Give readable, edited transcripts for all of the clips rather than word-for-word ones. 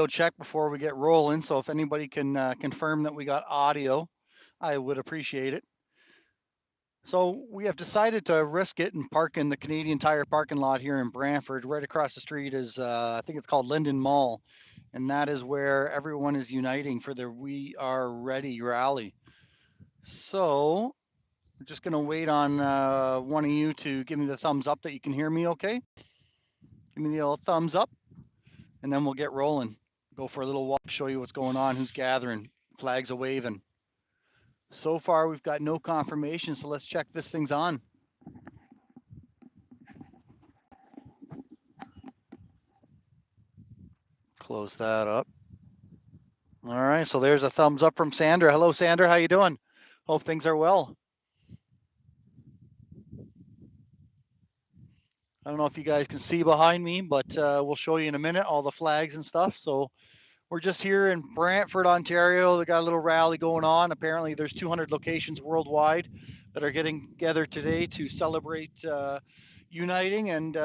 check before we get rolling. So if anybody can confirm that we got audio, I would appreciate it. So we have decided to risk it and park in the Canadian Tire parking lot here in Brantford. Right across the street is, I think it's called Linden Mall, and that is where everyone is uniting for the We Are Ready rally. So I'm just going to wait on one of you to give me the thumbs up that you can hear me okay. Give me the old thumbs up, and then we'll get rolling. Go for a little walk, show you what's going on, who's gathering, flags a waving. So far, we've got no confirmation, so let's check this thing's on. Close that up. All right, so there's a thumbs up from Sandra. Hello, Sandra. How you doing? Hope things are well. I don't know if you guys can see behind me, but we'll show you in a minute all the flags and stuff. So we're just here in Brantford, Ontario. They got a little rally going on. Apparently, there's 200 locations worldwide that are getting together today to celebrate uniting and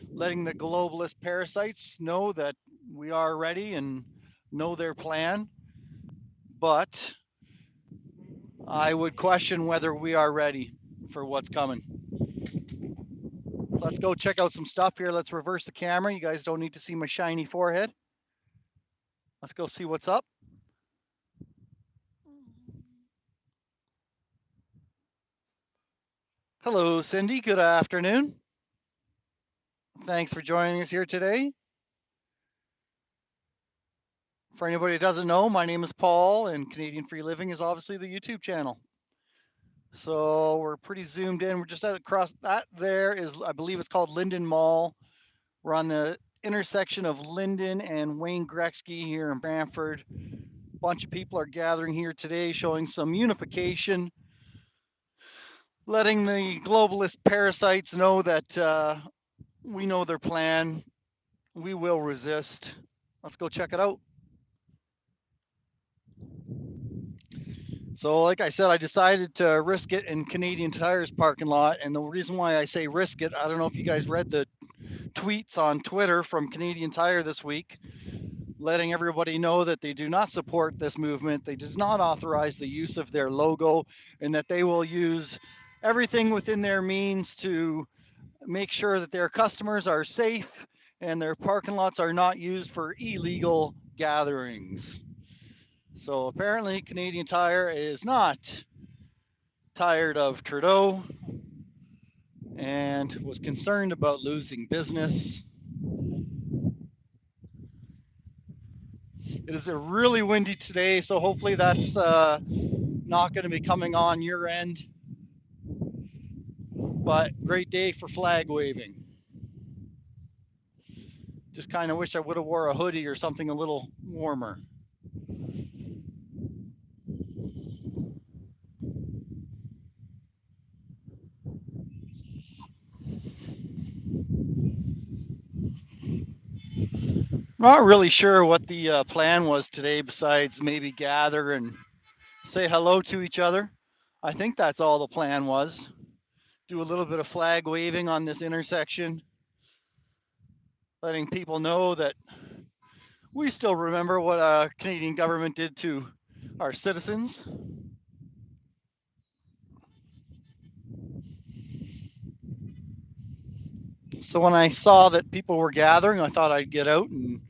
letting the globalist parasites know that we are ready and know their plan. But I would question whether we are ready for what's coming. Let's go check out some stuff here. Let's reverse the camera. You guys don't need to see my shiny forehead. Let's go see what's up. Hello, Cindy. Good afternoon. Thanks for joining us here today. For anybody who doesn't know, my name is Paul, and Canadian Free Living is obviously the YouTube channel. So we're pretty zoomed in. We're just across that. There is, I believe it's called Linden Mall. We're on the intersection of Linden and Wayne Gretzky here in Brantford. A bunch of people are gathering here today, showing some unification, letting the globalist parasites know that we know their plan. We will resist. Let's go check it out. So, like I said, I decided to risk it in Canadian Tire's parking lot. And the reason why I say risk it, I don't know if you guys read the tweets on Twitter from Canadian Tire this week, letting everybody know that they do not support this movement. They did not authorize the use of their logo, and that they will use everything within their means to make sure that their customers are safe and their parking lots are not used for illegal gatherings. So apparently, Canadian Tire is not tired of Trudeau and was concerned about losing business. It is a really windy today, so hopefully that's not going to be coming on your end. But great day for flag waving. Just kind of wish I would have wore a hoodie or something a little warmer. Not really sure what the plan was today besides maybe gather and say hello to each other. I think that's all the plan was. Do a little bit of flag waving on this intersection, letting people know that we still remember what Canadian government did to our citizens. So when I saw that people were gathering, I thought I'd get out and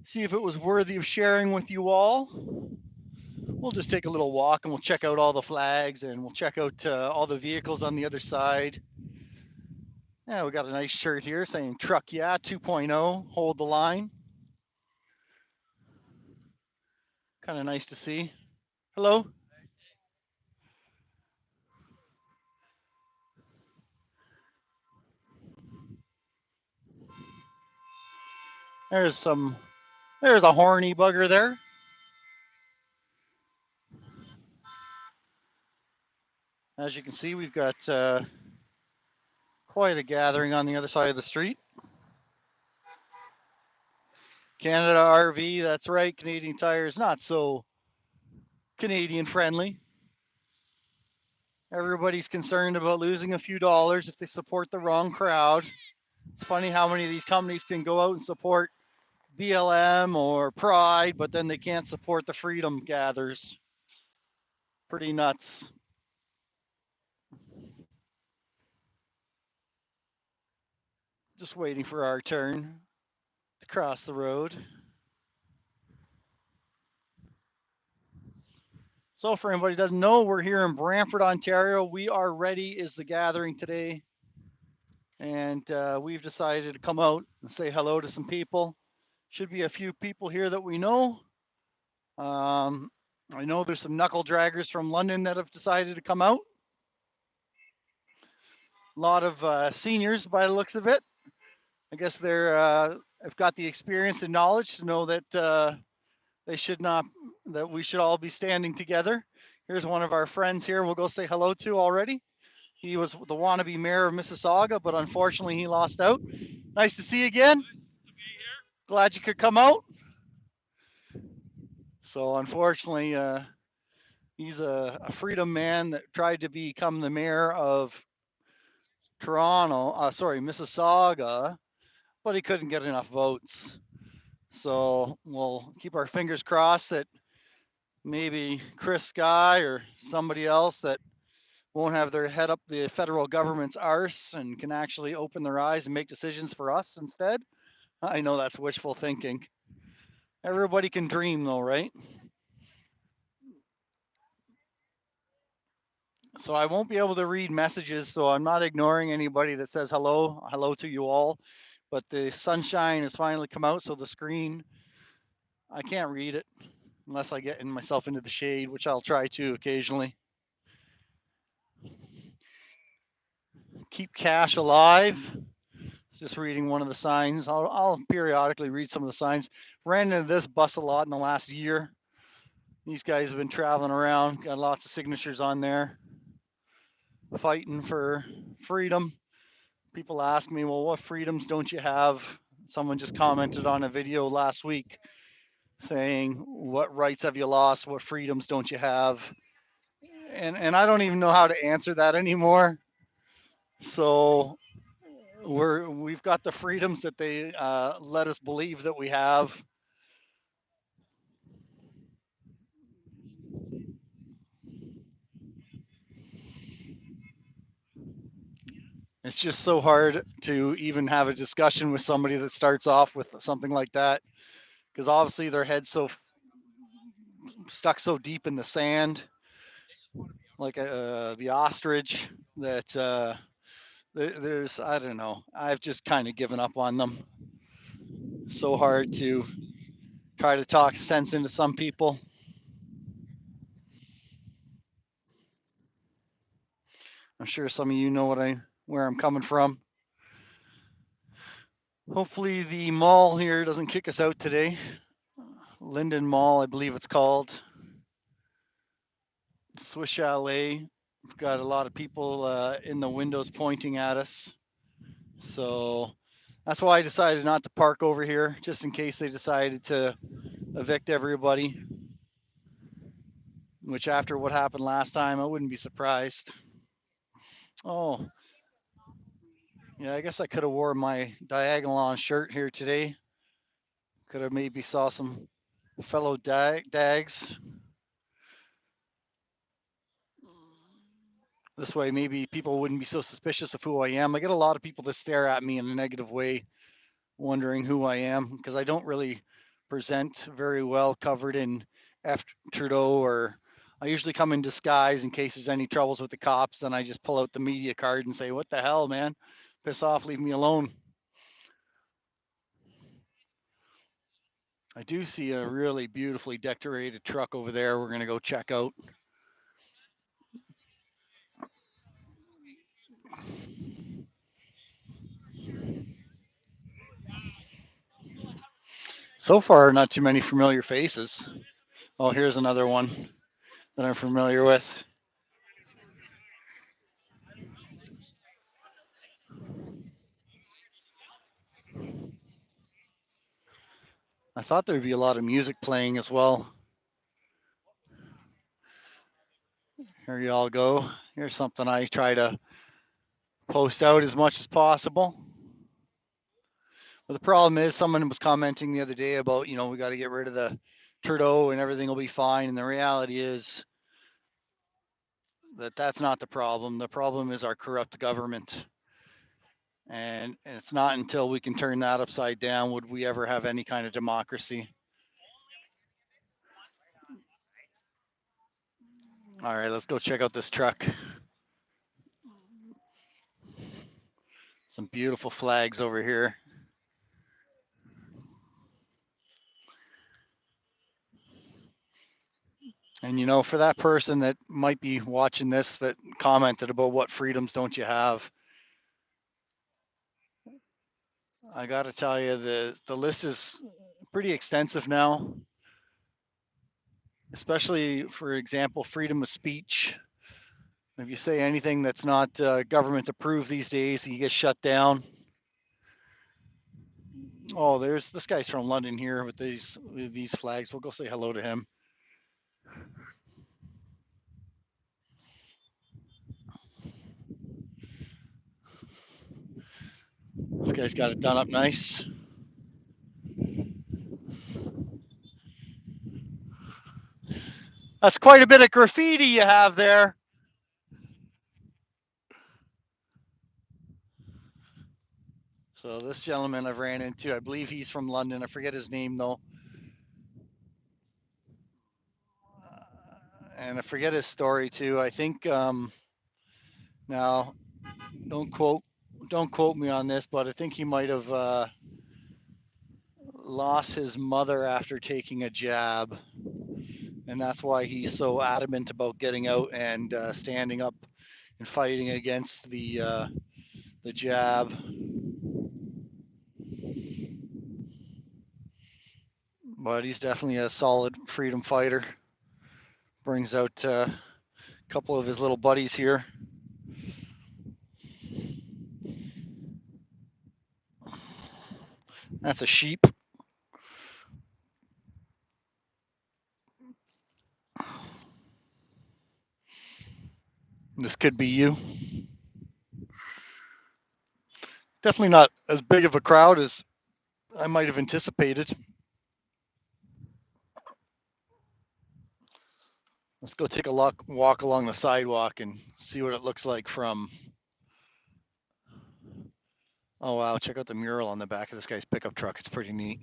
see if it was worthy of sharing with you all. We'll just take a little walk and we'll check out all the flags and we'll check out all the vehicles on the other side. Yeah, we got a nice shirt here saying Truck Yeah 2.0, hold the line. Kind of nice to see. Hello. There's a horny bugger there. As you can see, we've got quite a gathering on the other side of the street. Canada RV, that's right. Canadian Tire is not so Canadian friendly. Everybody's concerned about losing a few dollars if they support the wrong crowd. It's funny how many of these companies can go out and support BLM or Pride, but then they can't support the Freedom Gathers. Pretty nuts. Just waiting for our turn to cross the road. So for anybody who doesn't know, we're here in Brantford, Ontario. We are ready is the gathering today. And we've decided to come out and say hello to some people. Should be a few people here that we know. I know there's some knuckle draggers from London that have decided to come out. A lot of seniors by the looks of it. I guess they're have got the experience and knowledge to know that they should not, that we should all be standing together. Here's one of our friends here. We'll go say hello to already. He was the wannabe mayor of Mississauga, but unfortunately he lost out. Nice to see you again. Glad you could come out. So unfortunately, he's a freedom man that tried to become the mayor of Mississauga, but he couldn't get enough votes. So we'll keep our fingers crossed that maybe Chris Sky or somebody else that won't have their head up the federal government's arse and can actually open their eyes and make decisions for us instead. I know that's wishful thinking. Everybody can dream though, right? So I won't be able to read messages, so I'm not ignoring anybody that says hello, hello to you all. But the sunshine has finally come out, so the screen, I can't read it unless I get myself into the shade, which I'll try to occasionally. Keep cash alive. Just reading one of the signs. I'll periodically read some of the signs. Ran into this bus a lot in the last year. These guys have been traveling around, got lots of signatures on there, fighting for freedom. People ask me, well, what freedoms don't you have? Someone just commented on a video last week saying, what rights have you lost? What freedoms don't you have? And I don't even know how to answer that anymore. So we've got the freedoms that they let us believe that we have. It's just so hard to even have a discussion with somebody that starts off with something like that, because obviously their head's so stuck so deep in the sand, like the ostrich, that there's, I don't know, I've just kind of given up on them. So hard to try to talk sense into some people. I'm sure some of you know where I'm coming from. Hopefully the mall here doesn't kick us out today. Linden Mall, I believe it's called. Swiss Chalet. We've got a lot of people in the windows pointing at us. So that's why I decided not to park over here, just in case they decided to evict everybody. Which, after what happened last time, I wouldn't be surprised. Oh, yeah, I guess I could have wore my Diagonalon shirt here today. Could have maybe saw some fellow dags. This way, maybe people wouldn't be so suspicious of who I am. I get a lot of people that stare at me in a negative way, wondering who I am, because I don't really present very well covered in F Trudeau, or I usually come in disguise in case there's any troubles with the cops. Then I just pull out the media card and say, what the hell, man? Piss off, leave me alone. I do see a really beautifully decorated truck over there. We're going to go check out. So far, not too many familiar faces. Oh, here's another one that I'm familiar with. I thought there'd be a lot of music playing as well. Here you all go. Here's something I try to post out as much as possible. But the problem is, someone was commenting the other day about, we got to get rid of the Trudeau and everything will be fine. And the reality is that that's not the problem. The problem is our corrupt government. And it's not until we can turn that upside down would we ever have any kind of democracy. All right, let's go check out this truck. Some beautiful flags over here. And for that person that might be watching this that commented about what freedoms don't you have, I got to tell you, the list is pretty extensive now, especially, for example, freedom of speech. If you say anything that's not government approved these days, you get shut down. Oh, there's this guy's from London here with these flags. We'll go say hello to him. This guy's got it done up nice. That's quite a bit of graffiti you have there. So this gentleman I've ran into, I believe he's from London. I forget his name though. And I forget his story too. I think now don't quote me on this, but I think he might have lost his mother after taking a jab, and that's why he's so adamant about getting out and standing up and fighting against the jab. But he's definitely a solid freedom fighter. Brings out a couple of his little buddies here. That's a sheep. This could be you. Definitely not as big of a crowd as I might have anticipated. Let's go take a walk along the sidewalk and see what it looks like from. Oh wow, check out the mural on the back of this guy's pickup truck. It's pretty neat.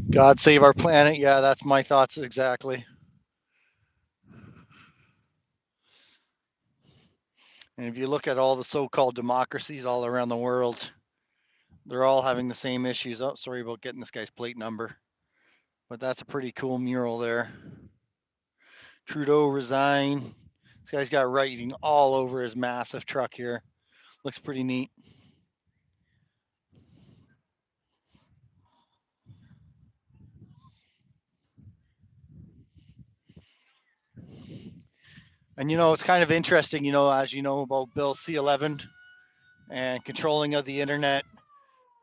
God save our planet. Yeah, that's my thoughts exactly. And if you look at all the so-called democracies all around the world, they're all having the same issues. Oh, sorry about getting this guy's plate number. But that's a pretty cool mural there. Trudeau resign. This guy's got writing all over his massive truck here. Looks pretty neat. And it's kind of interesting, as you know about Bill C-11 and controlling of the internet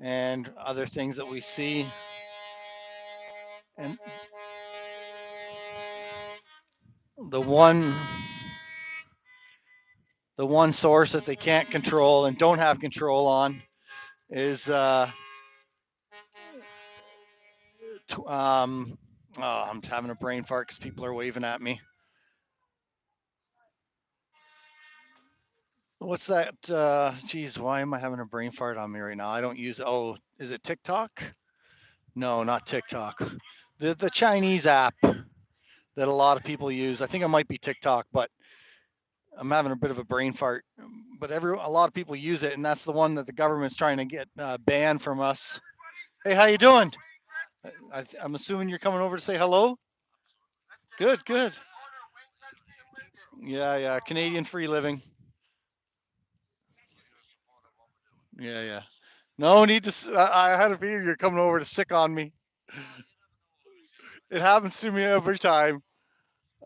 and other things that we see. And the one the one source that they can't control and don't have control on is oh, I'm having a brain fart because people are waving at me. What's that? Geez, why am I having a brain fart on me right now? I don't use. Oh, is it TikTok? No, not TikTok. The Chinese app that a lot of people use. I think it might be TikTok, but I'm having a bit of a brain fart. But a lot of people use it, and that's the one that the government's trying to get banned from us. Hey, how you doing? I'm assuming you're coming over to say hello. Good, good. Yeah, yeah. Canadian free living. Yeah, yeah. No need to. I had a feeling you're coming over to sick on me. It happens to me every time.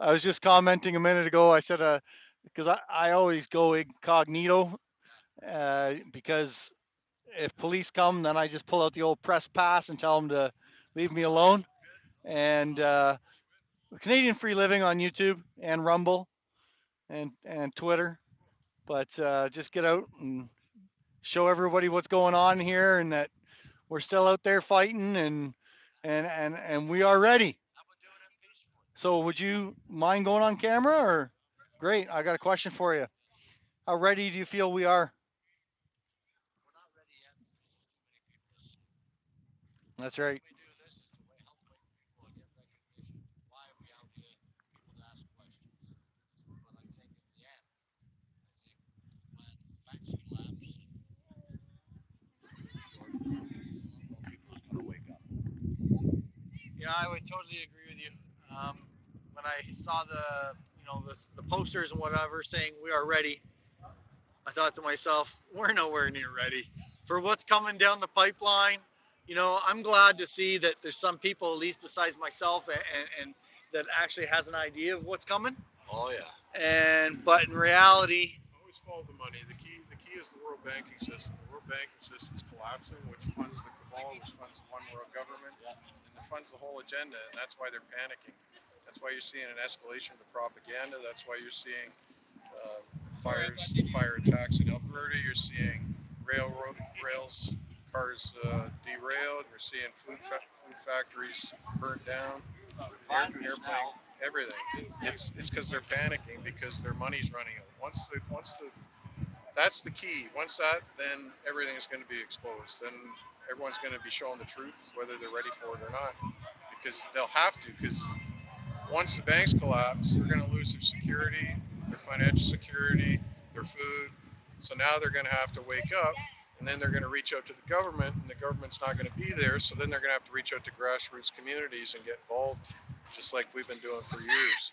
I was just commenting a minute ago. I said, because I always go incognito, because if police come, then I just pull out the old press pass and tell them to leave me alone. and Canadian Free Living on YouTube and Rumble and Twitter. But just get out and show everybody what's going on here, and that we're still out there fighting, and we are ready. So would you mind going on camera or? Great. I got a question for you. How ready do you feel we are? That's right. Yeah, I would totally agree with you. Um, when I saw the posters and whatever saying we are ready, I thought to myself, we're nowhere near ready for what's coming down the pipeline. I'm glad to see that there's some people, at least besides myself, and that actually has an idea of what's coming. Oh yeah. But in reality, Always follow the money. The key is the world banking system. The world banking system is collapsing, which funds the cabal, which funds the one world government, and it funds the whole agenda. And that's why they're panicking. That's why you're seeing an escalation of the propaganda. That's why you're seeing fire attacks in Alberta. You're seeing rails, cars derailed. You're seeing food factories burnt down, airplane, everything. It's because they're panicking because their money's running out. Once the that's the key. Once that, then everything is going to be exposed. Then everyone's going to be shown the truth, whether they're ready for it or not, because they'll have to. Because once the banks collapse, they're going to lose their security, their financial security, their food. So now they're going to have to wake up, and then they're going to reach out to the government, and the government's not going to be there. So then they're going to have to reach out to grassroots communities and get involved, just like we've been doing for years.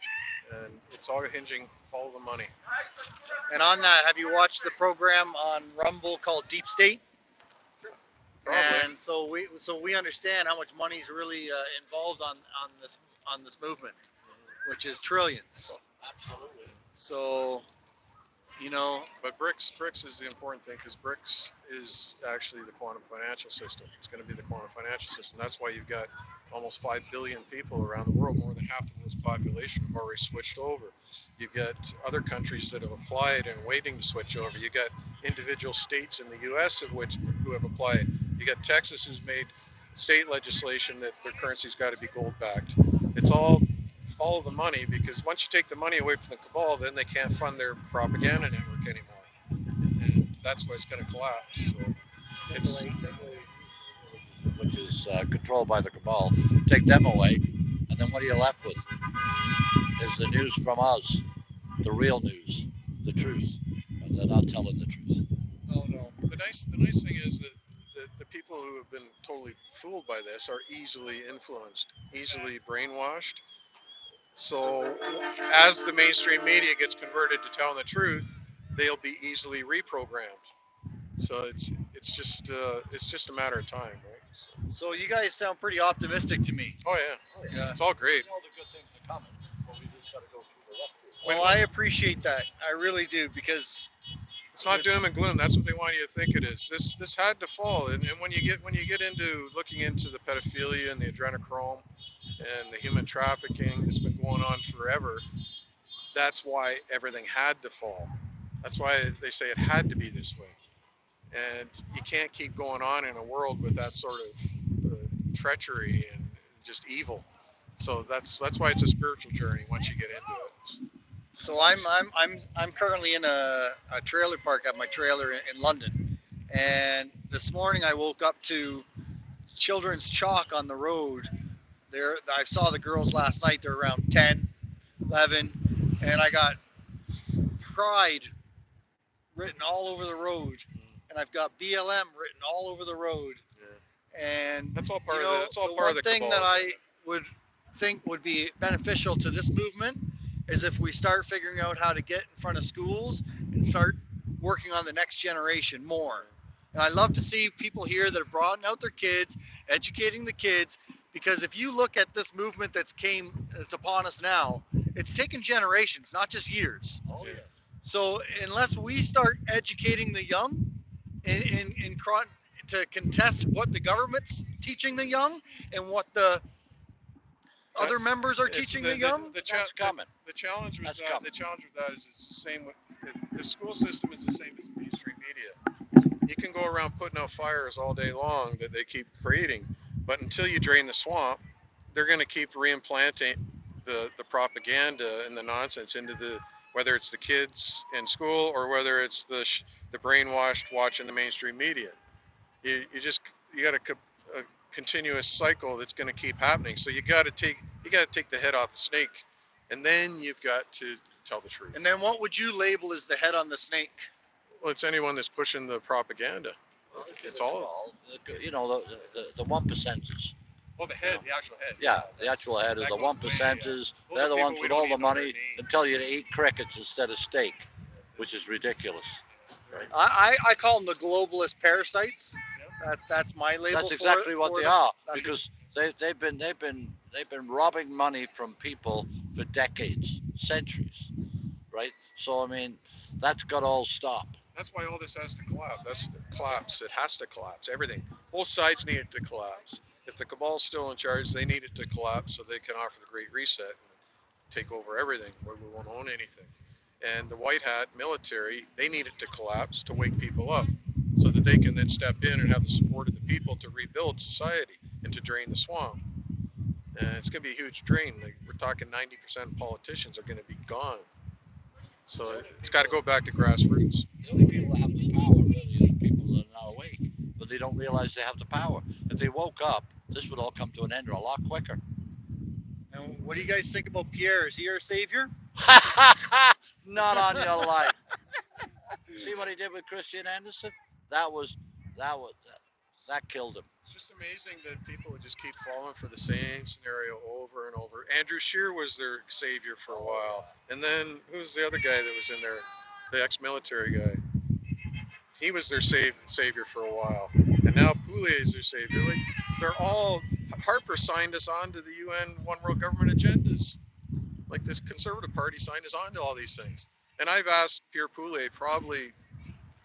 And it's all hinging, follow the money. and on that, have you watched the program on Rumble called Deep State? Probably. And so we understand how much money is really involved on this movement, which is trillions. Absolutely. So you know, But BRICS is the important thing because BRICS is actually the quantum financial system. It's going to be the quantum financial system. That's why you've got almost 5 billion people around the world. More than half the world's population have already switched over. You've got other countries that have applied and waiting to switch over. You've got individual states in the U.S. Who have applied. You got Texas who's made state legislation that their currency's got to be gold backed. It's all follow the money because once you take the money away from the cabal, then they can't fund their propaganda network anymore, and that's why it's going to collapse. So it's which is controlled by the cabal, take them away, and then what are you left with? Is the news from us, the real news, the truth. And they're not telling the truth. oh no. the nice thing is that the people who have been totally fooled by this are easily influenced, easily brainwashed. So as the mainstream media gets converted to telling the truth, they'll be easily reprogrammed. So it's just a matter of time, right? So you guys sound pretty optimistic to me. Oh yeah, Oh, yeah. Yeah. it's all great. We know the good things are coming, but we just got to go through the rough period. When Well, I appreciate that. I really do because it's not doom and gloom, that's what they want you to think it is. This had to fall, and when you get into looking into the pedophilia and the adrenochrome and the human trafficking that's been going on forever, that's why everything had to fall. That's why they say it had to be this way. And you can't keep going on in a world with that sort of treachery and just evil. So that's why it's a spiritual journey once you get into it. I'm currently in a trailer park at my trailer in London, and this morning I woke up to children's chalk on the road. There, I saw the girls last night. They're around 10, 11, and I got pride written all over the road, and I've got BLM written all over the road. Yeah. And That's all part you of the know, that's all the part one of the thing cabal. that I would think would be beneficial to this movement is if we start figuring out how to get in front of schools and start working on the next generation more. And I love to see people here that have brought out their kids, educating the kids, because if you look at this movement that's upon us now, it's taken generations, not just years. Oh, yeah. So unless we start educating the young in to contest what the government's teaching the young and what the other members are It's teaching the young? That's coming. the challenge with That's that. coming. The challenge with that is it's the same. The school system is the same as the mainstream media. You can go around putting out fires all day long that they keep creating, but until you drain the swamp, they're going to keep reimplanting the propaganda and the nonsense into the, whether it's the kids in school or whether it's the brainwashed watching the mainstream media. You got a continuous cycle that's going to keep happening. So you got to take the head off the snake, and then you've got to tell the truth. And then what would you label as the head on the snake? Well, it's anyone that's pushing the propaganda. It's all. You know, the 1%ers. Oh, the head, the actual head. Yeah, the actual head of the 1%ers. They're the ones with all the money and tell you to eat crickets instead of steak, which is ridiculous. Right? I call them the globalist parasites. That's my label. That's exactly what they are, because That's they've been robbing money from people for decades, centuries, right? So I mean, that's got to all stop. That's why all this has to collapse. That's collapse. It has to collapse. Everything. Both sides need it to collapse. If the cabal's still in charge, they need it to collapse so they can offer the Great Reset and take over everything, where we won't own anything. And the white hat military, they need it to collapse to wake people up, so that they can then step in and have the support of the people to rebuild society and to drain the swamp. And it's going to be a huge drain. Like, we're talking 90% of politicians are going to be gone. So it's got to go back to grassroots. The only people that have the power really are the people that are not awake, but they don't realize they have the power. If they woke up, this would all come to an end a lot quicker. And what do you guys think about Pierre? Is he our savior? Not on your life. See what he did with Christian Anderson? That was that killed him. It's just amazing that people would just keep falling for the same scenario over and over. Andrew Scheer was their savior for a while. And then who's the other guy that was in there? The ex-military guy. He was their savior for a while. And now Poulet is their savior. Like, they're all, Harper signed us on to the UN One World Government agendas. Like, this Conservative Party signed us on to all these things. And I've asked Pierre Poulet probably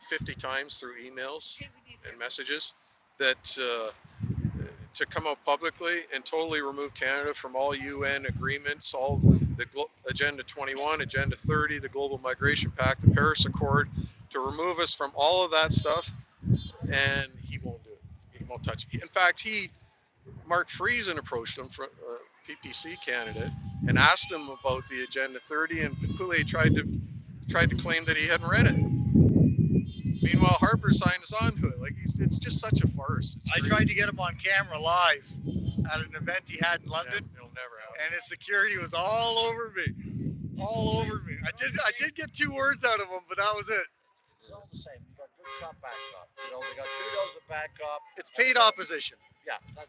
50 times through emails and messages that to come out publicly and totally remove Canada from all UN agreements, all the Agenda 21, Agenda 30, the Global Migration Pact, the Paris Accord, to remove us from all of that stuff, and he won't do it. He won't touch it. In fact, Mark Friesen approached him, from PPC candidate, and asked him about the Agenda 30, and Poulet tried to claim that he hadn't read it. Meanwhile, Harper signed us on to it. Like, it's just such a farce. I tried to get him on camera live at an event he had in London, It'll never happen. and his security was all over me, all over me. I did get 2 words out of him, but that was it. It's all the same. You got good cop, bad cop. You know, they got Trudeau's a bad cop. It's paid opposition. Yeah, but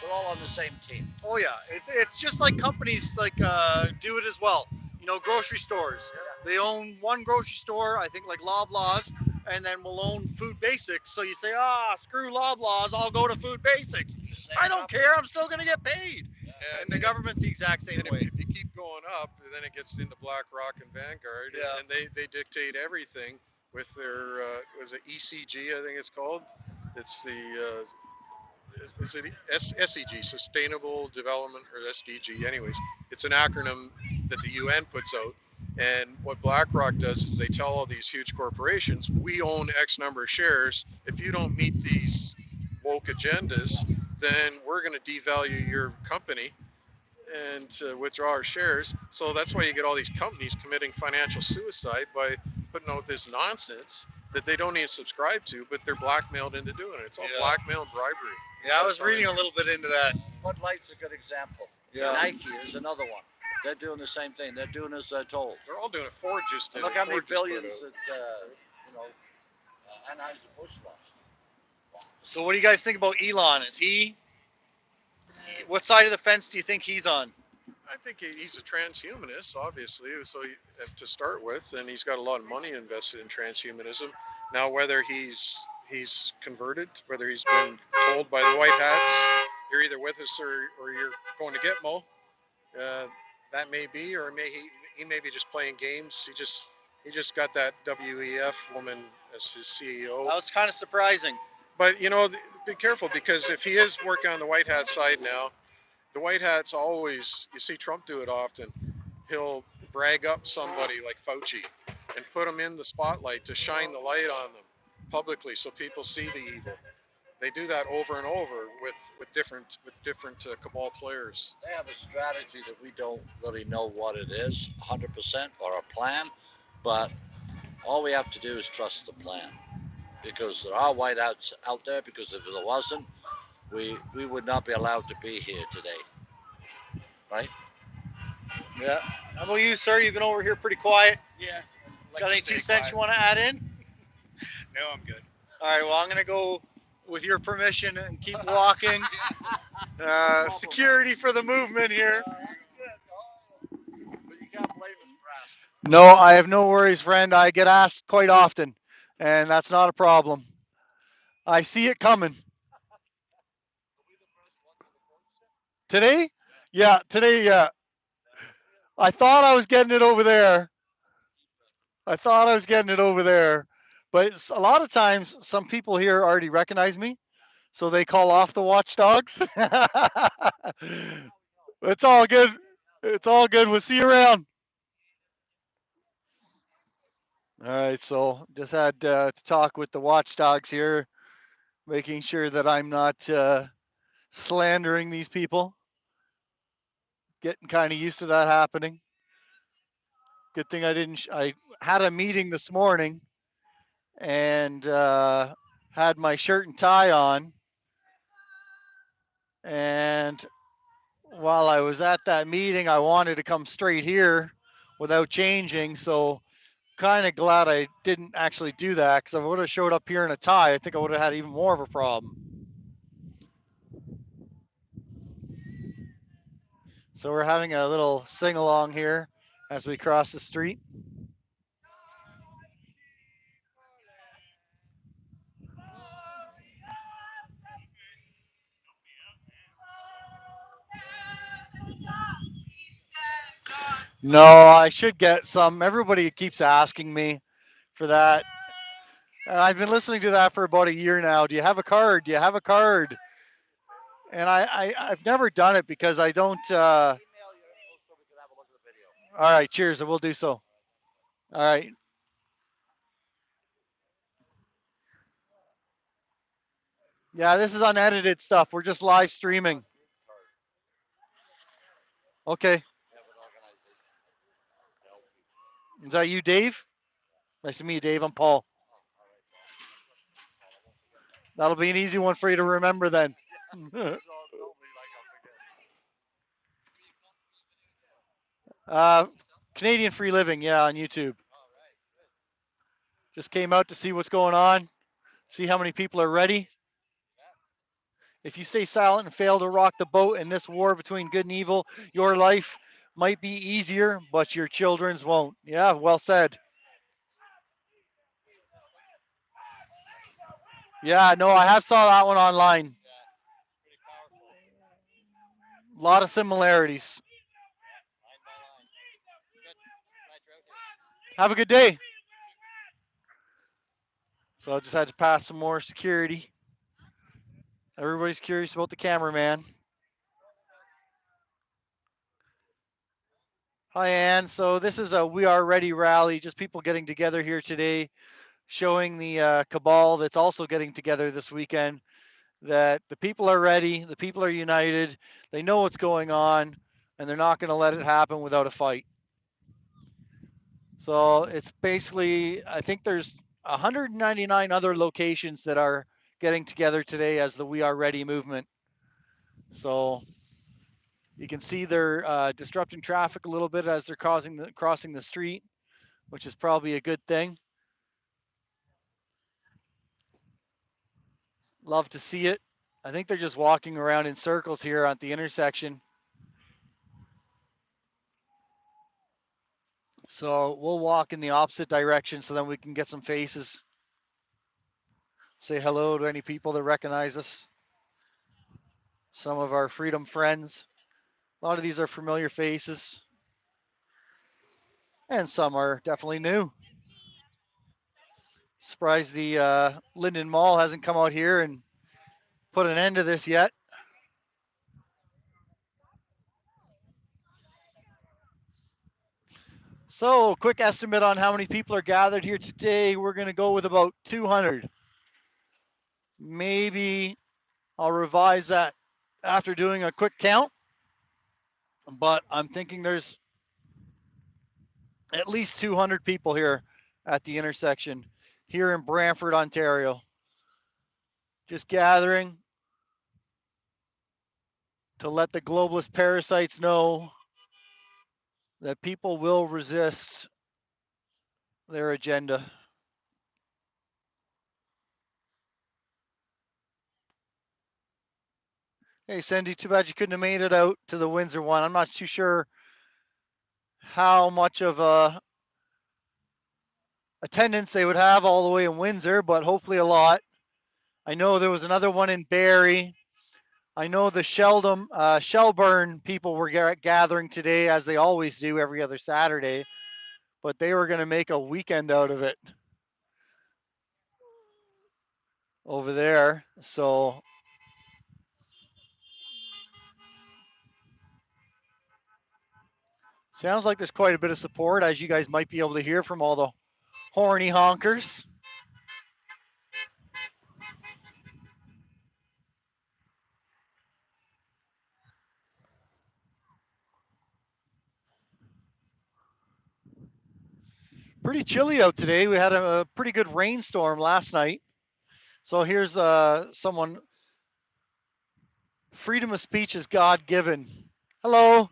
they're all on the same team. Oh yeah, it's just like companies like do it as well. You know, grocery stores. They own one grocery store, I think like Loblaws, and then we'll own Food Basics. So you say, screw Loblaws, I'll go to Food Basics. I don't care, I'm still gonna get paid. And the government's the exact same And way. if you keep going up, then it gets into BlackRock and Vanguard, Yeah. and they dictate everything with their was it ECG, I think it's called. It's the is it SEG, Sustainable Development, or SDG. Anyways, it's an acronym that the UN puts out. And what BlackRock does is they tell all these huge corporations, we own X number of shares. If you don't meet these woke agendas, then we're going to devalue your company and withdraw our shares. So that's why you get all these companies committing financial suicide by putting out this nonsense that they don't even subscribe to, but they're blackmailed into doing it. It's all blackmail and bribery. Yeah, I was reading a little bit into that. Bud Light's a good example. Yeah. Nike is another one. They're doing the same thing. They're doing as they're told. They're all doing it. Ford just did And look it. how many Ford just put billions out. that Anheuser-Busch lost. So what do you guys think about Elon? What side of the fence do you think he's on? I think he's a transhumanist, obviously, so to start with, and he's got a lot of money invested in transhumanism. Now, whether he's converted, whether he's been told by the white hats, you're either with us or you're going to Gitmo, that may be, or he may be just playing games. He just got that WEF woman as his CEO. That was kind of surprising. But be careful, because if he is working on the white hat side now, the white hats always, you see Trump do it often. He'll brag up somebody like Fauci and put them in the spotlight to shine the light on them publicly so people see the evil. They do that over and over with different cabal players. They have a strategy that we don't really know what it is, 100%, or a plan, but all we have to do is trust the plan. Because there are whiteouts out there, because if there wasn't, we would not be allowed to be here today, right? Yeah. How about you, sir? You've been over here pretty quiet. Yeah. Like Got to any stay 2 cents you quiet. want to add in? No, I'm good. All right. Well, I'm gonna go with your permission and keep walking. Security for the movement here. But you can't blame us for asking. No, I have no worries, friend. I get asked quite often, and that's not a problem. I see it coming. Today? Yeah, today, yeah. I thought I was getting it over there. I thought I was getting it over there. But a lot of times, some people here already recognize me, so they call off the watchdogs. It's all good. It's all good. We'll see you around. All right, so just had to talk with the watchdogs here, making sure that I'm not slandering these people. Getting kind of used to that happening. Good thing I didn't. I had a meeting this morning and had my shirt and tie on. And while I was at that meeting, I wanted to come straight here without changing. So kind of glad I didn't actually do that because if I would have showed up here in a tie, I think I would have had even more of a problem. So we're having a little sing along here as we cross the street. No, I should get some. Everybody keeps asking me for that. And I've been listening to that for about a year now. Do you have a card? Do you have a card? And I've never done it because I don't. All right, cheers. I will do so. All right. Yeah, this is unedited stuff. We're just live streaming. Okay. Is that you, Dave? Nice to meet you, Dave. I'm Paul. That'll be an easy one for you to remember then. uh, Canadian Free Living, yeah, on YouTube. Just came out to see what's going on, see how many people are ready. If you stay silent and fail to rock the boat in this war between good and evil, your life might be easier, but your children's won't. Yeah, well said. Yeah, no, I have saw that one online. A lot of similarities. Have a good day. So I just had to pass some more security. Everybody's curious about the cameraman. Hi, Ann. So this is a We Are Ready rally, just people getting together here today, showing the cabal that's also getting together this weekend that the people are ready, the people are united, they know what's going on, and they're not going to let it happen without a fight. So it's basically, I think there's 199 other locations that are getting together today as the We Are Ready movement. So you can see they're disrupting traffic a little bit as they're crossing the street, which is probably a good thing. Love to see it. I think they're just walking around in circles here at the intersection. So we'll walk in the opposite direction so then we can get some faces. Say hello to any people that recognize us. Some of our freedom friends. A lot of these are familiar faces. And some are definitely new. Surprised the Linden Mall hasn't come out here and put an end to this yet. So, quick estimate on how many people are gathered here today. We're going to go with about 200. Maybe I'll revise that after doing a quick count, but I'm thinking there's at least 200 people here at the intersection here in Brantford, Ontario. Just gathering to let the globalist parasites know that people will resist their agenda. Hey, Cindy, too bad you couldn't have made it out to the Windsor one. I'm not too sure how much of a attendance they would have all the way in Windsor, but hopefully a lot. I know there was another one in Barrie. I know the Shelburne people were gathering today, as they always do every other Saturday, but they were going to make a weekend out of it over there. So sounds like there's quite a bit of support, as you guys might be able to hear from all the horny honkers. Pretty chilly out today. We had a pretty good rainstorm last night. So here's someone. Freedom of speech is God given. Hello.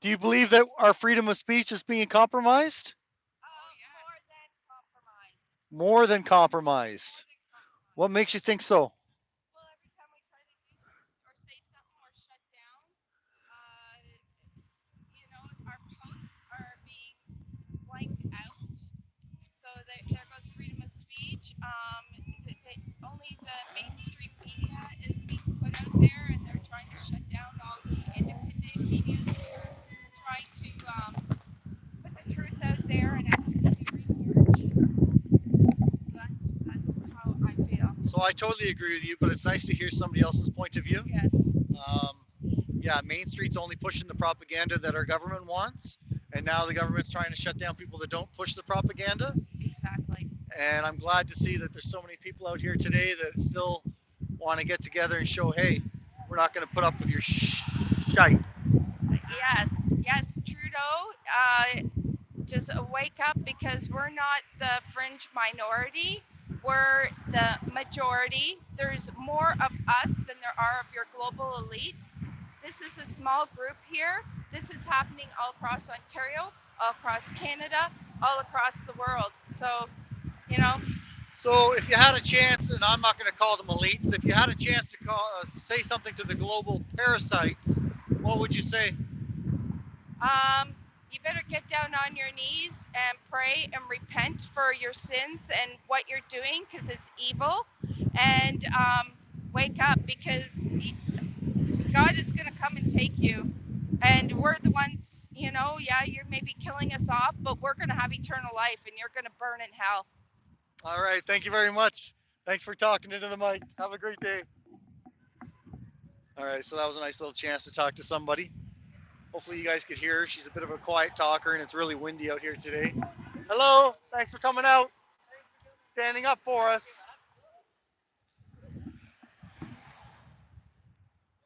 Do you believe that our freedom of speech is being compromised? More than compromised. What makes you think so? So I totally agree with you, but it's nice to hear somebody else's point of view. Yes. Yeah, Main Street's only pushing the propaganda that our government wants, and now the government's trying to shut down people that don't push the propaganda. Exactly. And I'm glad to see that there's so many people out here today that still want to get together and show, hey, we're not going to put up with your shite. Yes, Trudeau. Just wake up, because we're not the fringe minority. We're the majority. There's more of us than there are of your global elites. This is a small group here. This is happening all across Ontario, all across Canada, all across the world. So, you know. So if you had a chance, and I'm not going to call them elites, if you had a chance to say something to the global parasites, what would you say? You better get down on your knees and pray and repent for your sins and what you're doing, because it's evil. And wake up, because God is going to come and take you. And we're the ones, yeah, you're maybe killing us off, but we're going to have eternal life, and you're going to burn in hell. All right. Thank you very much. Thanks for talking into the mic. Have a great day. All right. So that was a nice little chance to talk to somebody. Hopefully you guys could hear her. She's a bit of a quiet talker, and it's really windy out here today. Hello. Thanks for coming out. Standing up for us.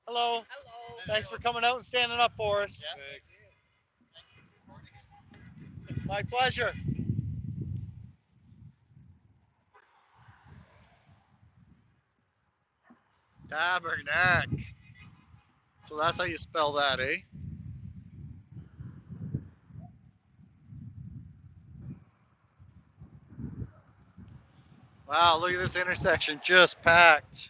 Hello. Hello. Thanks for coming out and standing up for us. My pleasure. Tabernacle. So that's how you spell that, eh? Wow, look at this intersection, just packed.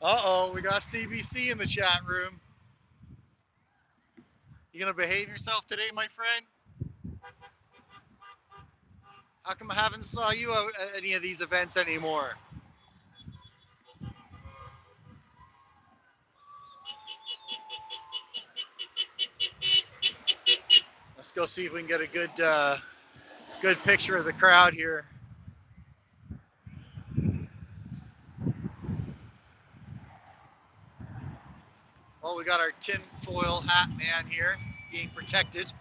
Uh-oh, we got CBC in the chat room. You gonna behave yourself today, my friend? How come I haven't saw you out at any of these events anymore? Let's go see if we can get a good picture of the crowd here. Well, we got our tinfoil hat man here. being protected.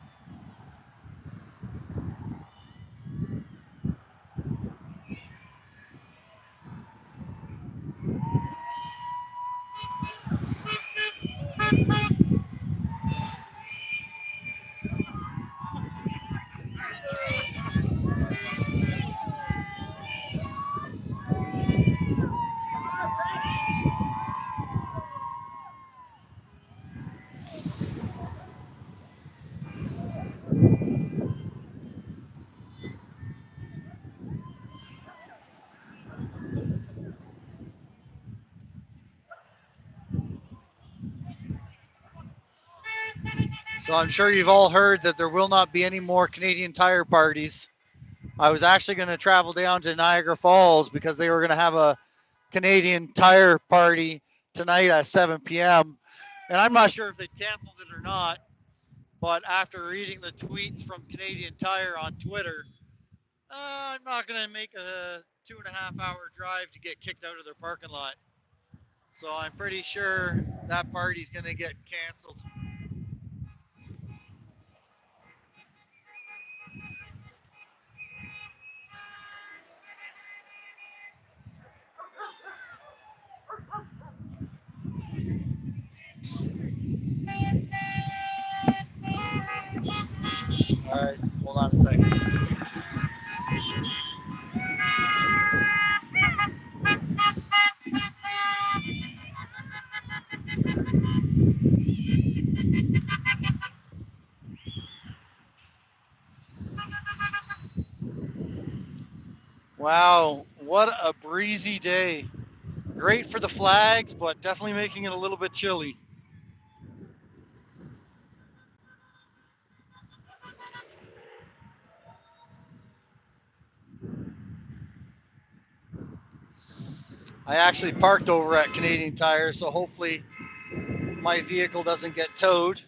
So I'm sure you've all heard that there will not be any more Canadian Tire parties. I was actually going to travel down to Niagara Falls because they were going to have a Canadian Tire party tonight at 7 p.m. And I'm not sure if they canceled it or not, but after reading the tweets from Canadian Tire on Twitter, I'm not going to make a 2.5 hour drive to get kicked out of their parking lot. So I'm pretty sure that party's going to get canceled. All right, hold on a second. Wow, what a breezy day. Great for the flags, but definitely making it a little bit chilly. I actually parked over at Canadian Tire, so hopefully my vehicle doesn't get towed.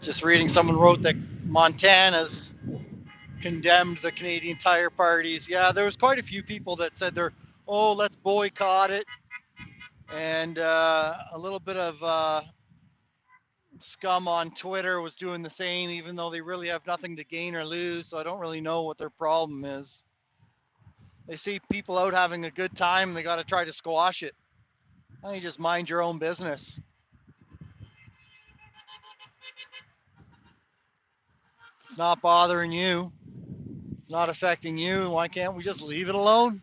Just reading, someone wrote that Montana's condemned the Canadian Tire parties. Yeah, there was quite a few people that said let's boycott it. And a little bit of scum on Twitter was doing the same, even though they really have nothing to gain or lose. So I don't really know what their problem is. They see people out having a good time and they got to try to squash it. Why don't you just mind your own business? If it's not bothering you, it's not affecting you, why can't we just leave it alone?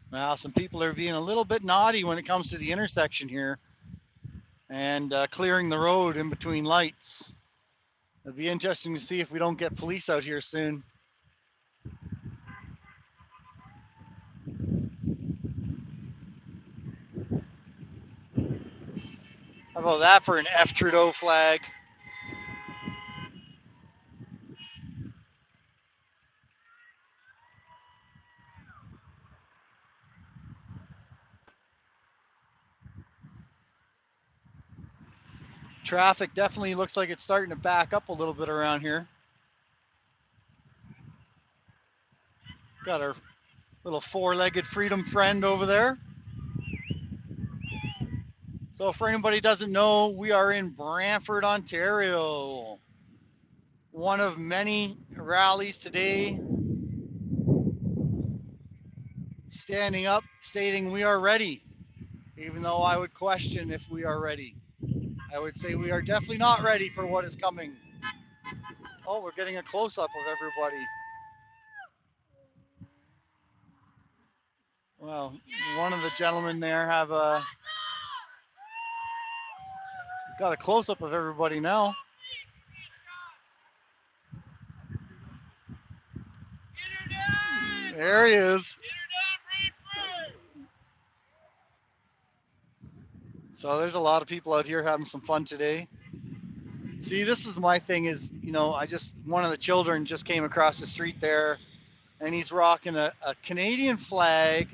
Now, some people are being a little bit naughty when it comes to the intersection here and clearing the road in between lights. It'll be interesting to see if we don't get police out here soon. How about that for an F Trudeau flag? Traffic definitely looks like it's starting to back up a little bit around here. Got our little four-legged freedom friend over there. So for anybody who doesn't know, we are in Brantford, Ontario. One of many rallies today, standing up, stating we are ready, even though I would question if we are ready. I would say we are definitely not ready for what is coming. Oh, we're getting a close-up of everybody. Well, one of the gentlemen there got a close-up of everybody now. There he is. So there's a lot of people out here having some fun today. See, this is my thing is, one of the children just came across the street there and he's rocking a Canadian flag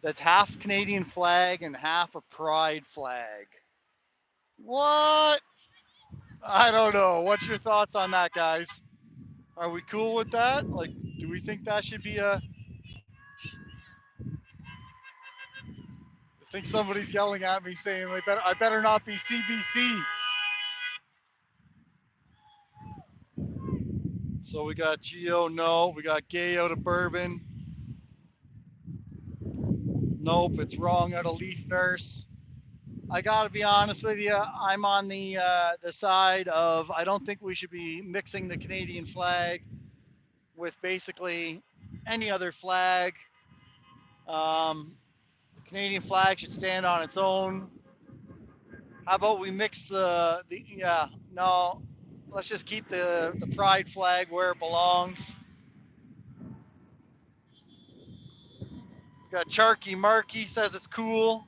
that's half Canadian flag and half a pride flag. What? I don't know. What's your thoughts on that, guys? Are we cool with that? Like, do we think that should be a? I think somebody's yelling at me saying I better not be CBC. So we got Geo, no. We got Gay out of Bourbon. Nope, it's wrong out of Leaf Nurse. I gotta be honest with you. I'm on the side of I don't think we should be mixing the Canadian flag with basically any other flag. The Canadian flag should stand on its own. How about we mix the yeah, no, let's just keep the pride flag where it belongs. We got Charky Marky says it's cool.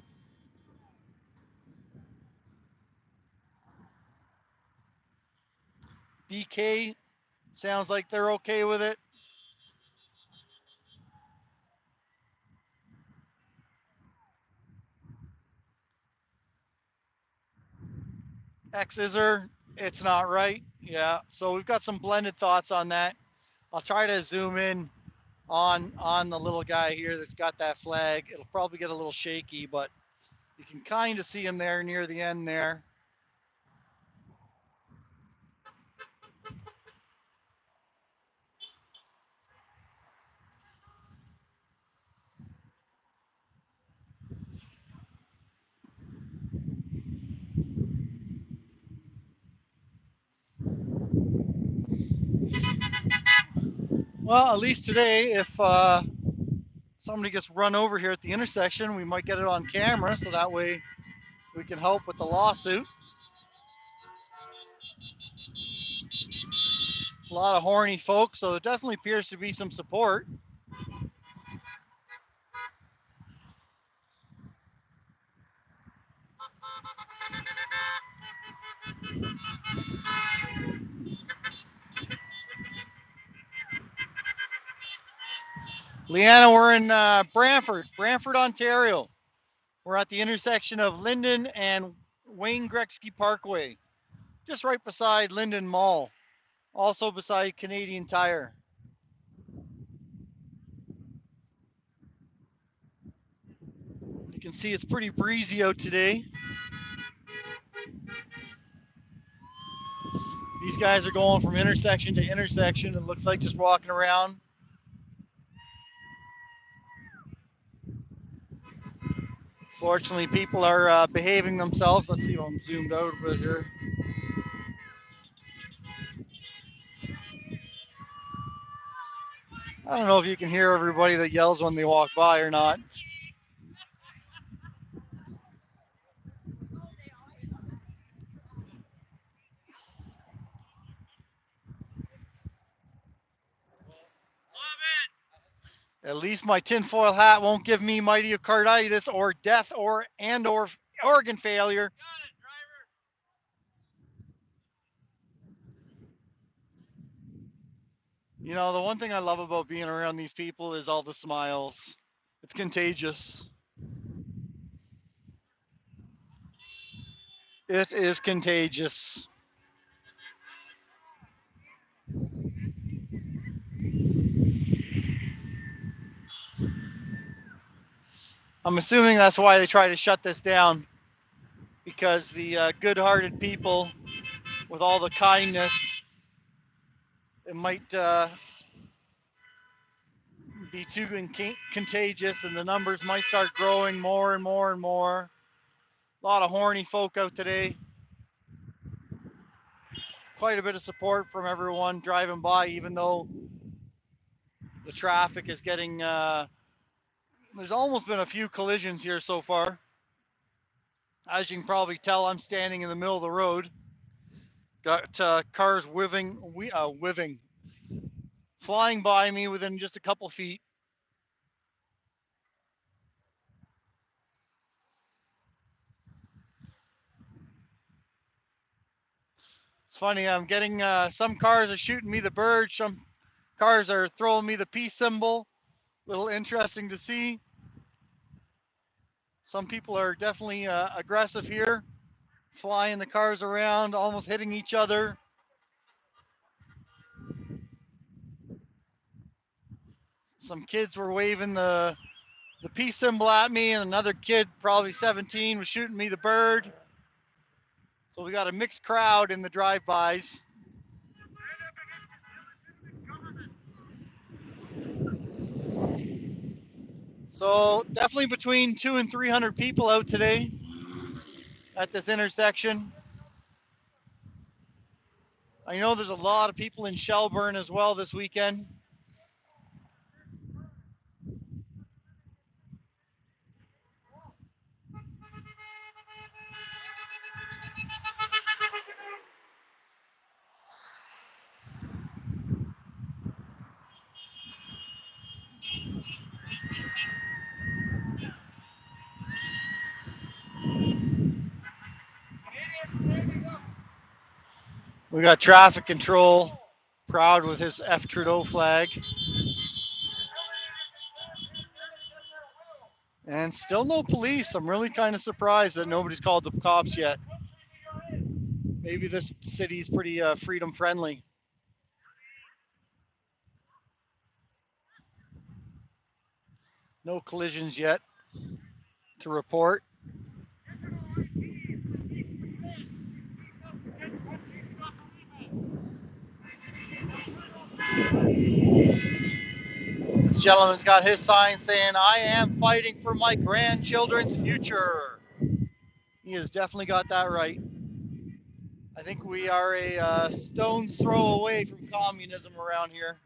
BK sounds like they're okay with it. X Iser, it's not right. Yeah, so we've got some blended thoughts on that. I'll try to zoom in on the little guy here that's got that flag. It'll probably get a little shaky, but you can kind of see him there near the end there. Well, at least today, if somebody gets run over here at the intersection, we might get it on camera, so that way we can help with the lawsuit. A lot of horny folks, so there definitely appears to be some support. Leanna, we're in Brantford, Ontario. We're at the intersection of Linden and Wayne Gretzky Parkway, just right beside Linden Mall, also beside Canadian Tire. You can see it's pretty breezy out today. These guys are going from intersection to intersection. It looks like just walking around. Fortunately, people are behaving themselves. Let's see if I'm zoomed out a bit here. I don't know if you can hear everybody that yells when they walk by or not. At least my tinfoil hat won't give me myocarditis or death or organ failure. You know, the one thing I love about being around these people is all the smiles. It's contagious. It is contagious. I'm assuming that's why they try to shut this down, because the good-hearted people with all the kindness, it might be too contagious and the numbers might start growing more and more and more. A lot of horny folk out today. Quite a bit of support from everyone driving by, even though the traffic is getting, there's almost been a few collisions here so far. As you can probably tell, I'm standing in the middle of the road. Got cars flying by me within just a couple feet. It's funny. I'm getting some cars are shooting me the bird. Some cars are throwing me the peace symbol. Little interesting to see. Some people are definitely aggressive here, flying the cars around, almost hitting each other. Some kids were waving the peace symbol at me, and another kid, probably 17, was shooting me the bird. So we got a mixed crowd in the drive-bys. So definitely between 200 and 300 people out today at this intersection. I know there's a lot of people in Shelburne as well this weekend. We got traffic control, proud with his F Trudeau flag. And still no police. I'm really kind of surprised that nobody's called the cops yet. Maybe this city's pretty freedom friendly. No collisions yet to report. This gentleman's got his sign saying, "I am fighting for my grandchildren's future." He has definitely got that right. I think we are a stone's throw away from communism around here.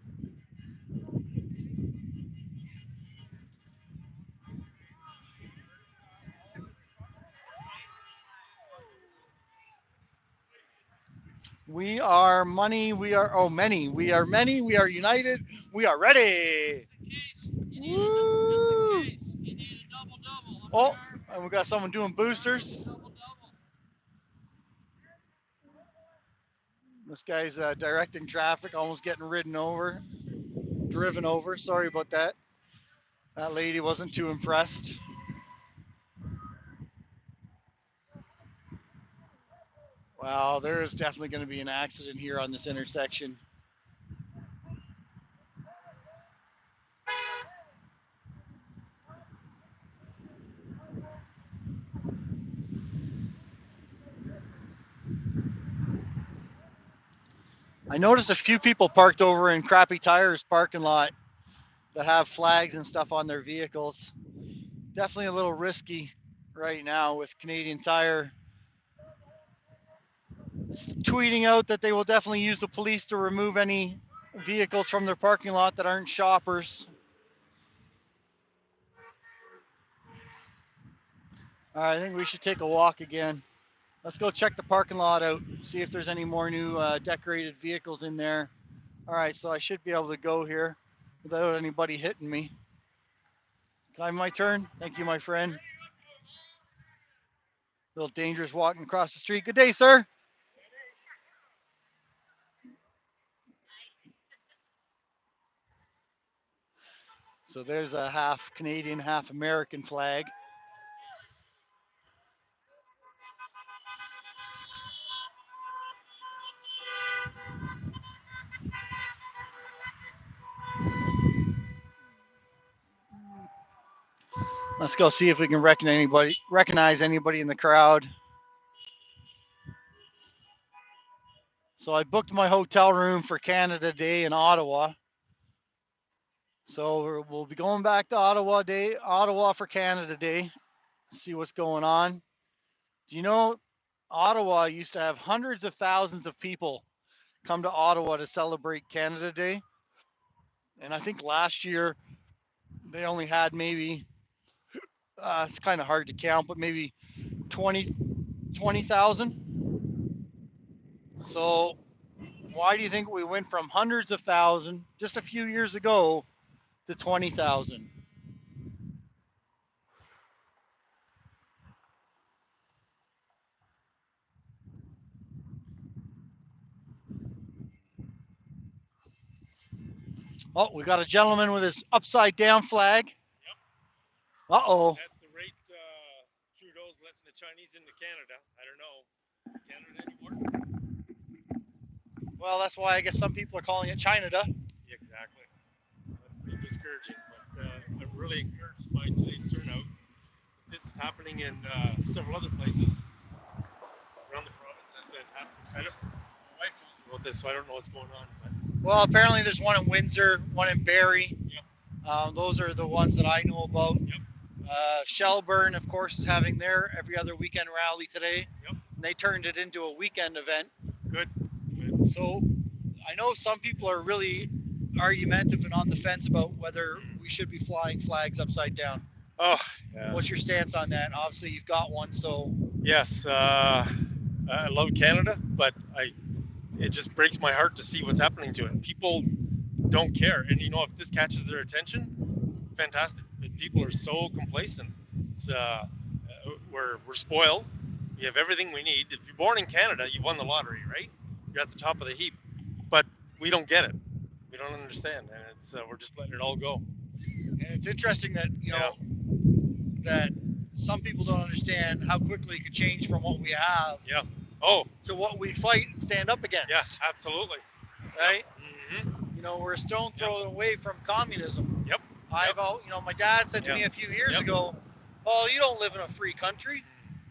We are money, we are, oh, many. We are many, we are united, we are ready. Woo! Oh, and we got someone doing boosters. This guy's directing traffic, almost getting driven over. Sorry about that. That lady wasn't too impressed. Wow, there is definitely going to be an accident here on this intersection. I noticed a few people parked over in Crappy Tires parking lot that have flags and stuff on their vehicles. Definitely a little risky right now with Canadian Tire tweeting out that they will definitely use the police to remove any vehicles from their parking lot that aren't shoppers. All right, I think we should take a walk again. Let's go check the parking lot out, see if there's any more new decorated vehicles in there. All right, so I should be able to go here without anybody hitting me. Can I have my turn? Thank you, my friend. A little dangerous walking across the street. Good day, sir. So there's a half Canadian, half American flag. Let's go see if we can recognize anybody in the crowd. So I booked my hotel room for Canada Day in Ottawa. So we'll be going back to Ottawa for Canada Day. See what's going on. Do you know Ottawa used to have hundreds of thousands of people come to Ottawa to celebrate Canada Day? And I think last year they only had maybe, it's kind of hard to count, but maybe 20,000. So why do you think we went from hundreds of thousands just a few years ago to 20,000? Oh, we got a gentleman with his upside down flag. Yep. Uh-oh. At the rate Trudeau's letting the Chinese into Canada, I don't know. Is Canada anymore? Well, that's why I guess some people are calling it China-da. Yeah, exactly. That's pretty discouraging, but I'm really encouraged by today's turnout. This is happening in several other places around the province. That's fantastic. My wife told me about this, so I don't know what's going on. But Well, apparently there's one in Windsor, one in Barrie. Yep. Those are the ones that I know about. Yep. Shelburne, of course, is having their every other weekend rally today. Yep. And they turned it into a weekend event. Good. Good. So I know some people are really argumentative and on the fence about whether we should be flying flags upside down. Oh, yeah. What's your stance on that? Obviously, you've got one, so. Yes, I love Canada, but it just breaks my heart to see what's happening to it. People don't care, and if this catches their attention, fantastic. But people are so complacent. It's we're spoiled. We have everything we need. If you're born in Canada, you won the lottery, right? You're at the top of the heap. But we don't get it. We don't understand, and it's we're just letting it all go. And it's interesting that that some people don't understand how quickly it could change from what we have. Yeah. Oh. To what we fight and stand up against. Yeah, absolutely. Right. Mm-hmm. We're a stone throw away from communism. Yep. My dad said to me a few years ago, "Paul, you don't live in a free country."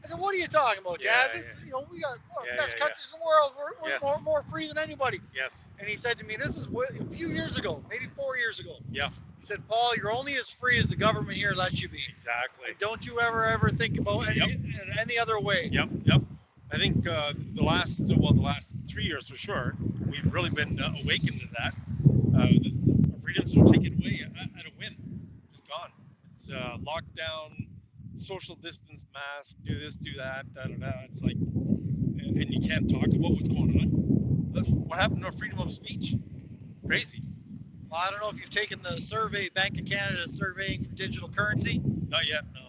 I said, "What are you talking about, Dad? We got one of the best countries in the world. We're more free than anybody." Yes. And he said to me, "This is a few years ago, maybe 4 years ago." Yeah. He said, "Paul, you're only as free as the government here lets you be. Exactly. And don't you ever think about any other way." Yep. I think the last 3 years for sure, we've really been awakened to that. Our freedoms were taken away at a whim, just gone. It's lockdown, social distance, mask, do this, do that, It's like, and you can't talk about what's going on. What happened to our freedom of speech? Crazy. Well, I don't know if you've taken the survey, Bank of Canada surveying for digital currency. Not yet, no.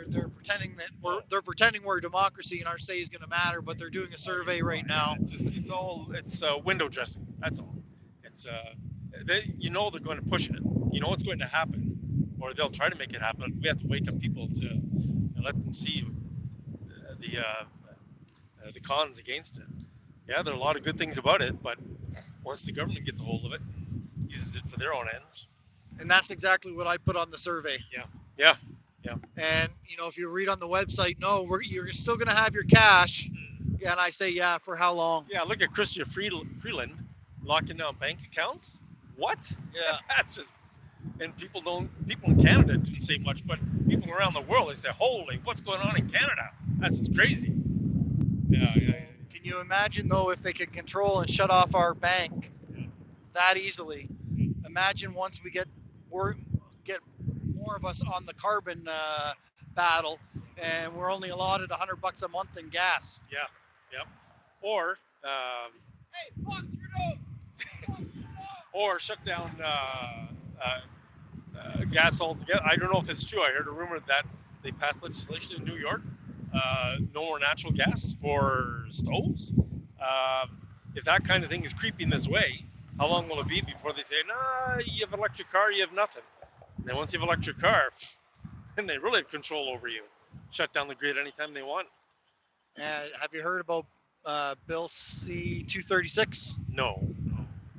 They're pretending that we're a democracy and our say is going to matter, but they're doing a survey right now. It's window dressing. That's all. It's they're going to push it. You know what's going to happen, or they'll try to make it happen. We have to wake up people to let them see the cons against it. Yeah, there are a lot of good things about it, but once the government gets a hold of it, and uses it for their own ends. And that's exactly what I put on the survey. Yeah. And if you read on the website, no, you're still going to have your cash. Yeah, and I say, yeah, for how long? Yeah, look at Chrystia Freeland locking down bank accounts. What? Yeah. That's just, and people in Canada didn't say much, but people around the world, they say, holy, what's going on in Canada? That's just crazy. Yeah. Can you imagine, though, if they could control and shut off our bank that easily? Imagine once we get more of us on the carbon battle, and we're only allotted $100 a month in gas. Yeah. Or hey, fuck Trudeau! Or shut down gas altogether. I don't know if it's true. I heard a rumor that they passed legislation in New York, no more natural gas for stoves. If that kind of thing is creeping this way, how long will it be before they say, nah, you have an electric car, you have nothing? And then once you have an electric car, then they really have control over you. Shut down the grid anytime they want. Have you heard about Bill C-236? No.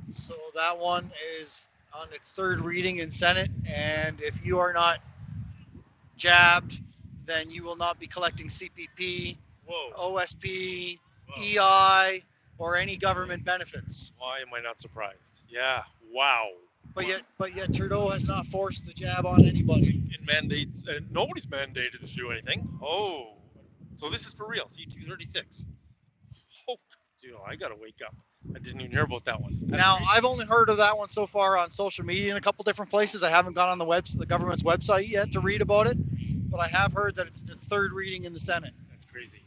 So that one is on its third reading in Senate, and if you are not jabbed, then you will not be collecting CPP, OSP, EI, or any government benefits. Why am I not surprised? Yeah, wow. But yet Trudeau has not forced the jab on anybody. It mandates, nobody's mandated to do anything. Oh, so this is for real, C-236. Oh, I gotta wake up. I didn't even hear about that one. Now, I've only heard of that one so far on social media in a couple different places. I haven't gone on the government's website yet to read about it, but I have heard that it's its third reading in the Senate. That's crazy.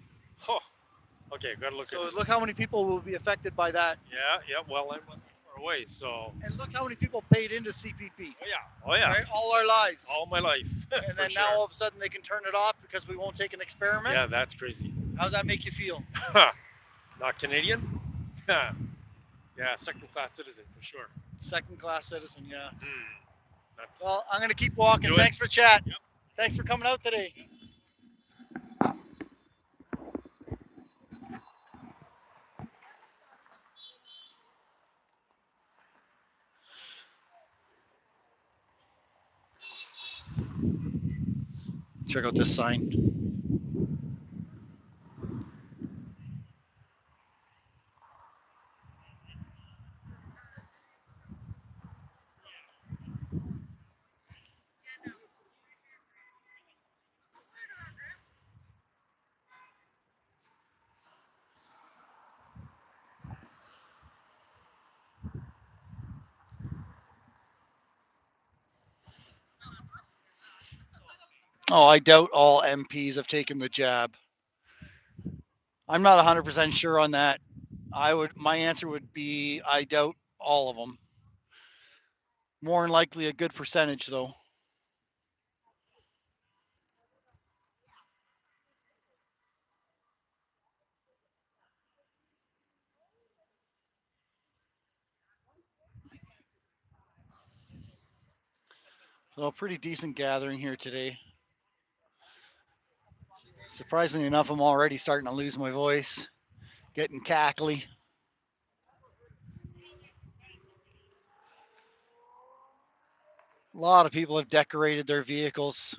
Oh, okay, gotta look at it. So look how many people will be affected by that. Yeah, well, I'm not far away, so. And look how many people paid into CPP. Oh yeah. Right? All our lives. All my life. And then now all of a sudden they can turn it off because we won't take an experiment? Yeah, that's crazy. How does that make you feel? Not Canadian? Yeah, second-class citizen for sure. Second class citizen, yeah. That's Well, I'm gonna keep walking. Do it. Thanks for chat. Yep. Thanks for coming out today. Check out this sign. Oh, I doubt all MPs have taken the jab. I'm not 100% sure on that. My answer would be I doubt all of them. More than likely a good percentage though. So a pretty decent gathering here today. Surprisingly enough, I'm already starting to lose my voice, getting cackly. A lot of people have decorated their vehicles.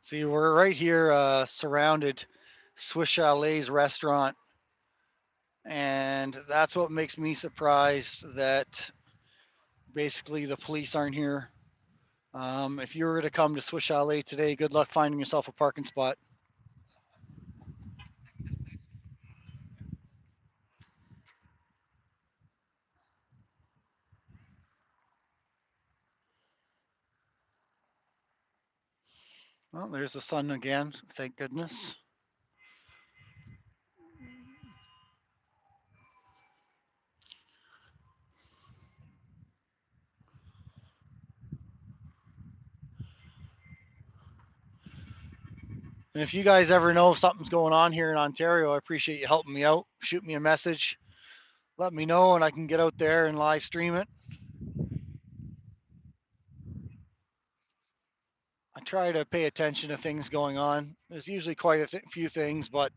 See, we're right here, surrounded Swiss Chalet's restaurant, and that's what makes me surprised that basically the police aren't here. If you were to come to Swiss Chalet today, good luck finding yourself a parking spot. Well, there's the sun again, thank goodness. And if you guys ever know if something's going on here in Ontario, I appreciate you helping me out. Shoot me a message, let me know, and I can get out there and live stream it. I try to pay attention to things going on. There's usually quite a few things, but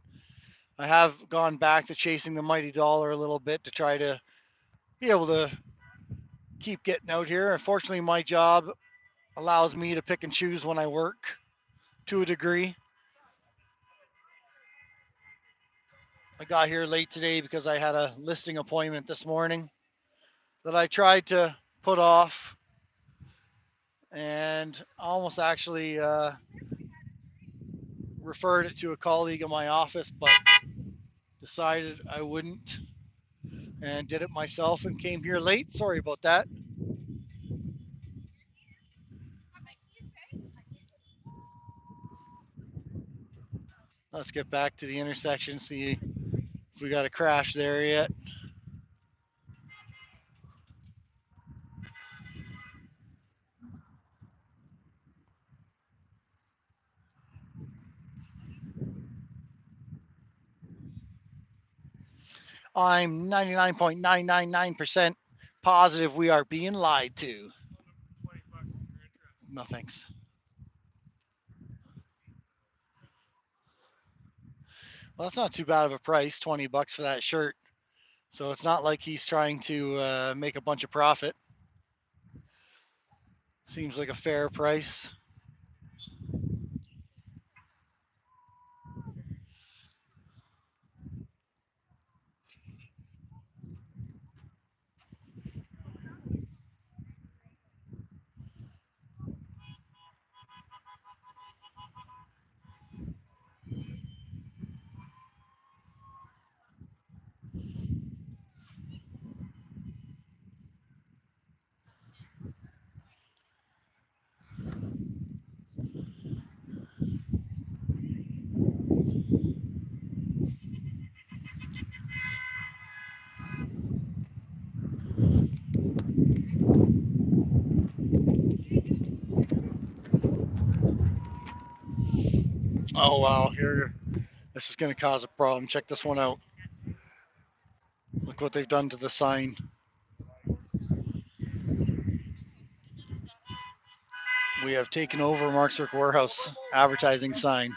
I have gone back to chasing the mighty dollar a little bit to try to be able to keep getting out here. Unfortunately, my job allows me to pick and choose when I work to a degree. I got here late today because I had a listing appointment this morning that I tried to put off and almost actually referred it to a colleague in my office, but decided I wouldn't and did it myself and came here late. Sorry about that. Let's get back to the intersection, see if we got a crash there yet. I'm 99.999% positive we are being lied to. No thanks. Well, that's not too bad of a price, 20 bucks for that shirt. So it's not like he's trying to make a bunch of profit. Seems like a fair price. Oh wow, here this is going to cause a problem. Check this one out. Look what they've done to the sign. We have taken over Marksburg Warehouse advertising sign.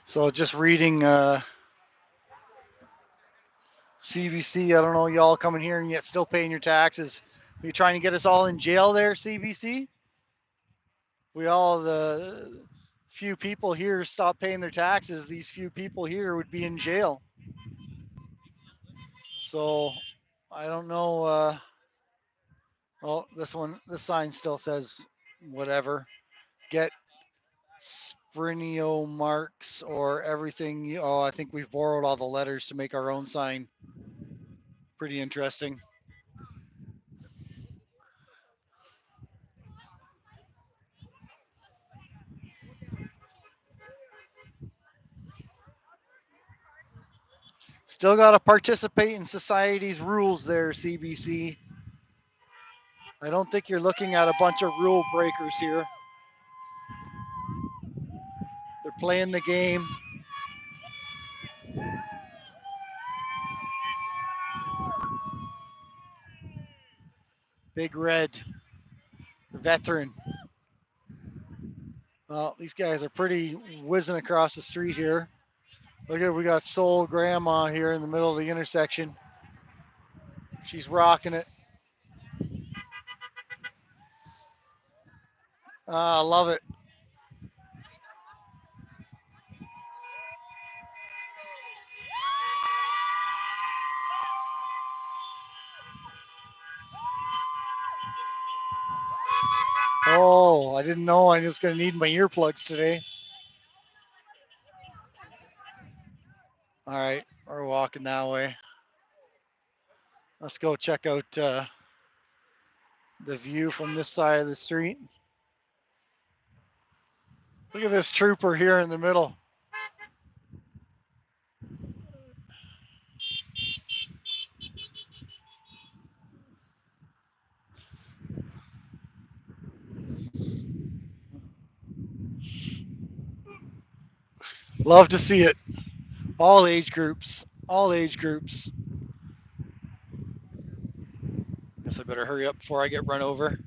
So just reading CBC. I don't know, y'all coming here and yet still paying your taxes. Are you trying to get us all in jail there, CBC? We all, the few people here stop paying their taxes. These few people here would be in jail. So I don't know. Oh, this sign still says whatever. Get Sprinio marks or everything. Oh, I think we've borrowed all the letters to make our own sign. Pretty interesting. Still got to participate in society's rules there, CBC. I don't think you're looking at a bunch of rule breakers here. They're playing the game. Big Red, veteran. Well, these guys are pretty whizzing across the street here. Look at, we got Soul Grandma here in the middle of the intersection. She's rocking it. I love it. Oh, I didn't know I was going to need my earplugs today. All right, we're walking that way. Let's go check out the view from this side of the street. Look at this trooper here in the middle. Love to see it. All age groups. All age groups. Guess I better hurry up before I get run over.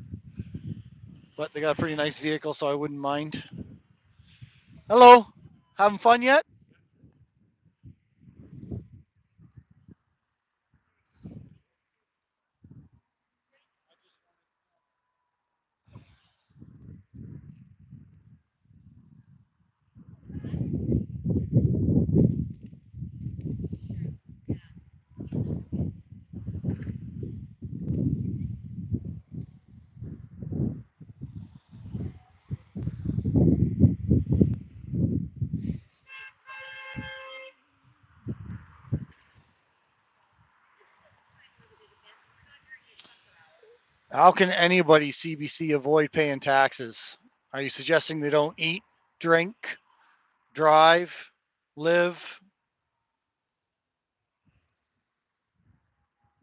But they got a pretty nice vehicle, so I wouldn't mind. Hello. Having fun yet? How can anybody CBC avoid paying taxes? Are you suggesting they don't eat, drink, drive, live?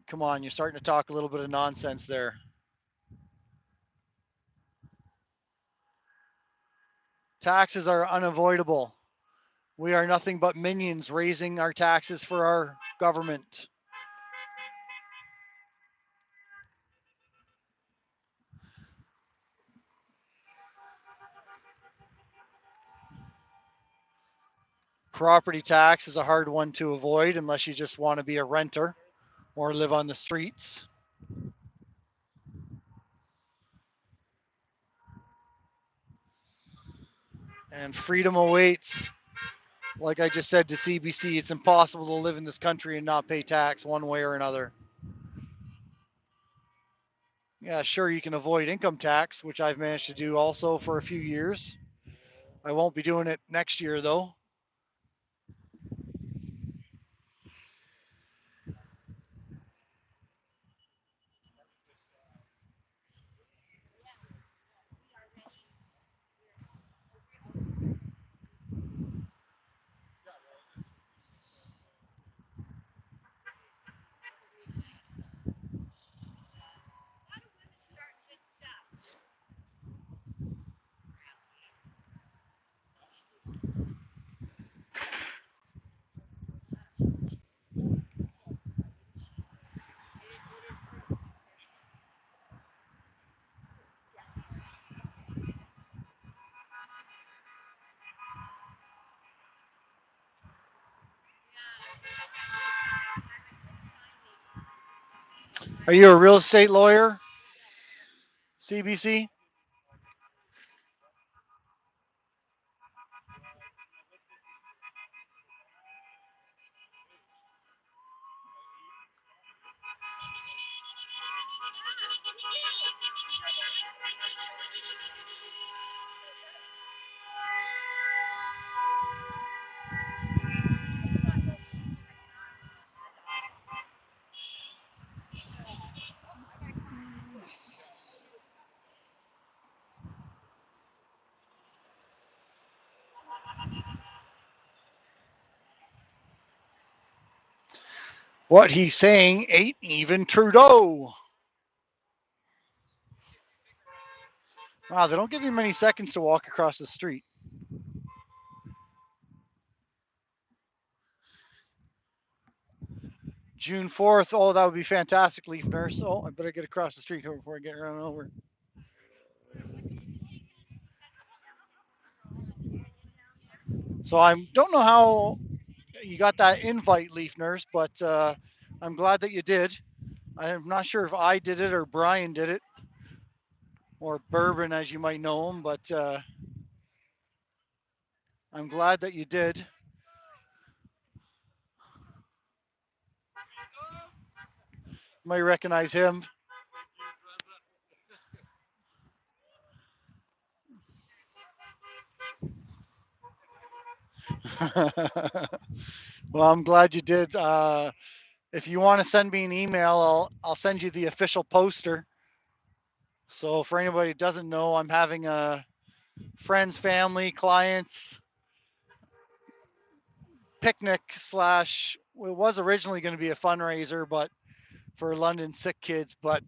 Come on, you're starting to talk a little bit of nonsense there. Taxes are unavoidable. We are nothing but minions raising our taxes for our government. Property tax is a hard one to avoid unless you just want to be a renter or live on the streets. And freedom awaits. Like I just said to CBC, it's impossible to live in this country and not pay tax one way or another. Yeah, sure, you can avoid income tax, which I've managed to do also for a few years. I won't be doing it next year, though. Are you a real estate lawyer, CBC? What he's saying ain't even Trudeau. Wow, they don't give you many seconds to walk across the street. June 4th. Oh, that would be fantastic, Leaf Nurse. Oh, I better get across the street here before I get run over. So I don't know how you got that invite, Leaf Nurse, but I'm glad that you did. I'm not sure if I did it or Brian did it, or Bourbon, as you might know him, but I'm glad that you did. You might recognize him. Well, I'm glad you did. If you want to send me an email, I'll send you the official poster. So for anybody who doesn't know, I'm having a friends, family, clients picnic slash. It was originally going to be a fundraiser, but for London sick kids, but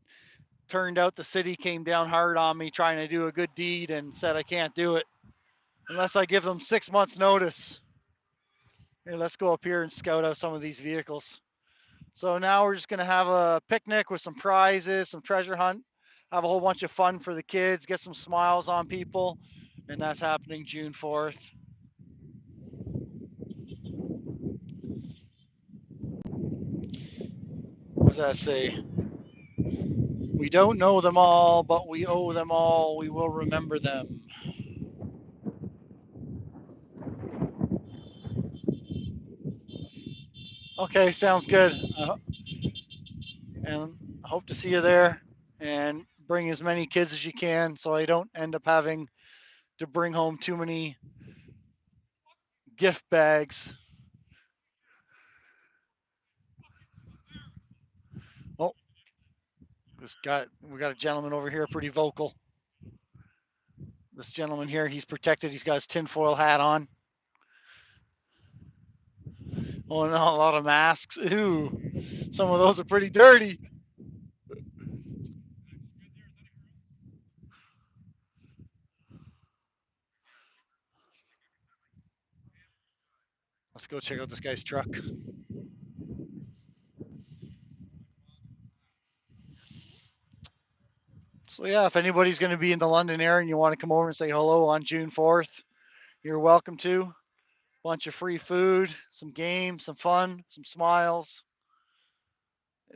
turned out the city came down hard on me trying to do a good deed and said I can't do it unless I give them 6 months notice. Hey, let's go up here and scout out some of these vehicles. So now we're just going to have a picnic with some prizes, some treasure hunt, have a whole bunch of fun for the kids, get some smiles on people, and that's happening June 4th. What does that say? We don't know them all, but we owe them all. We will remember them. Okay, sounds good. And I hope to see you there and bring as many kids as you can so I don't end up having to bring home too many gift bags. Oh, we got a gentleman over here pretty vocal. This gentleman here, he's protected. He's got his tinfoil hat on. Oh no, a lot of masks. Ooh, some of those are pretty dirty. Let's go check out this guy's truck. So yeah, if anybody's going to be in the London area and you want to come over and say hello on June 4th, you're welcome to. Bunch of free food, some games, some fun, some smiles.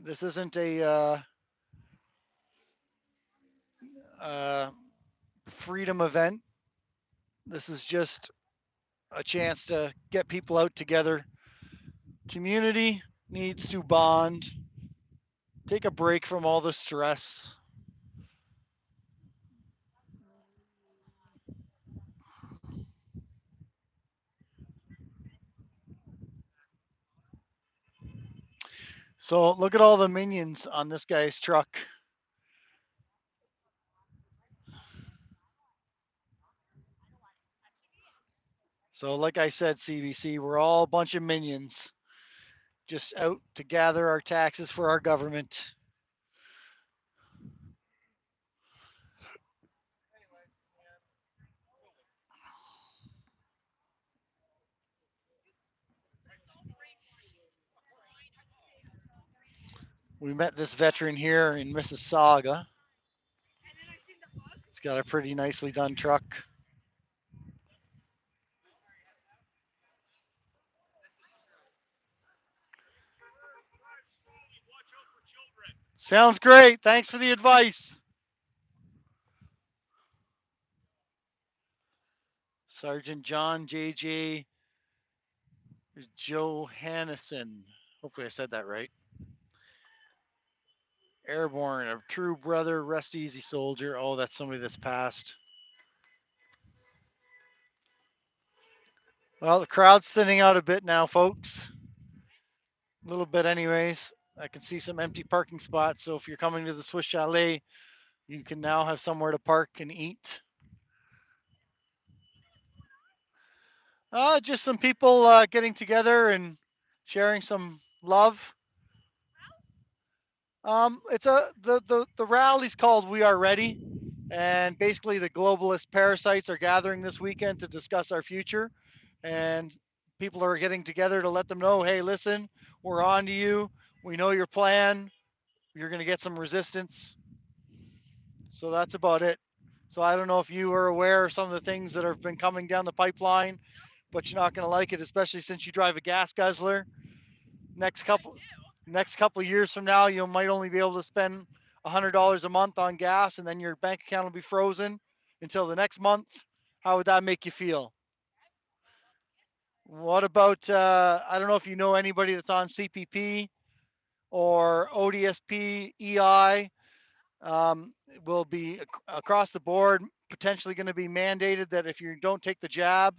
This isn't a uh, freedom event. This is just a chance to get people out together. Community needs to bond, take a break from all the stress. So look at all the minions on this guy's truck. So like I said, CBC, we're all a bunch of minions just out to gather our taxes for our government. We met this veteran here in Mississauga. He's got a pretty nicely done truck. Sounds great. Thanks for the advice. Sergeant John J.J. Johannesen. Hopefully I said that right. Airborne, a true brother, rest easy soldier. Oh, that's somebody that's passed. Well, the crowd's thinning out a bit now, folks. A little bit, anyways. I can see some empty parking spots. So if you're coming to the Swiss Chalet, you can now have somewhere to park and eat. Just some people getting together and sharing some love. It's the rally's called "We Are Ready," and basically the globalist parasites are gathering this weekend to discuss our future, and people are getting together to let them know, hey, listen, we're on to you. We know your plan. You're going to get some resistance. So that's about it. So I don't know if you are aware of some of the things that have been coming down the pipeline, but you're not going to like it, especially since you drive a gas guzzler. Next couple next couple years from now, you might only be able to spend $100 a month on gas, and then your bank account will be frozen until the next month. How would that make you feel? What about I don't know if you know anybody that's on CPP or ODSP, EI. Will be across the board potentially going to be mandated that if you don't take the jab,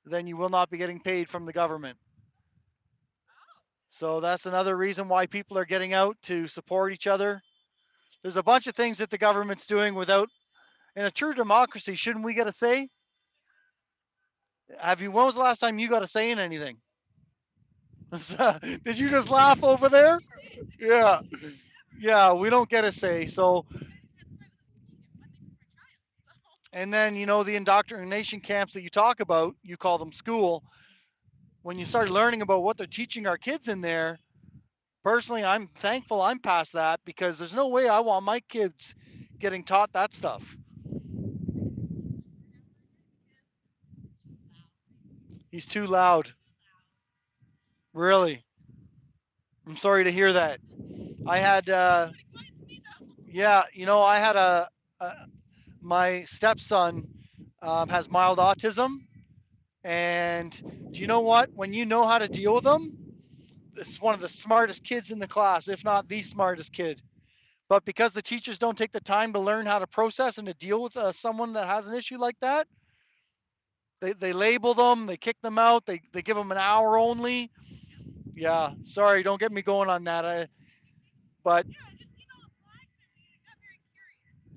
then you will not be getting paid from the government. So that's another reason why people are getting out to support each other. There's a bunch of things that the government's doing without, in a true democracy, shouldn't we get a say? When was the last time you got a say in anything? Did you just laugh over there? Yeah. Yeah, we don't get a say. So, and then, the indoctrination camps that you talk about, you call them school. When you start learning about what they're teaching our kids in there, personally, I'm thankful I'm past that because there's no way I want my kids getting taught that stuff. He's too loud. Really. I'm sorry to hear that. I had, yeah, I had a my stepson has mild autism. And do you know what? When you know how to deal with them, this is one of the smartest kids in the class, if not the smartest kid. But because the teachers don't take the time to learn how to process and to deal with someone that has an issue like that, they label them, they kick them out, they give them an hour only. Yeah, sorry, don't get me going on that. But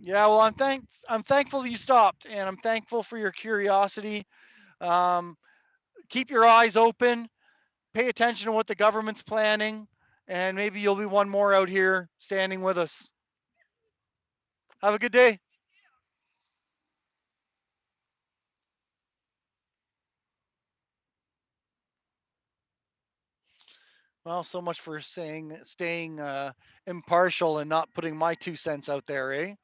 yeah, well, I'm thankful you stopped, and I'm thankful for your curiosity. Um, keep your eyes open, pay attention to what the government's planning, and maybe you'll be one more out here standing with us. Have a good day. Well, so much for staying impartial and not putting my 2 cents out there, eh?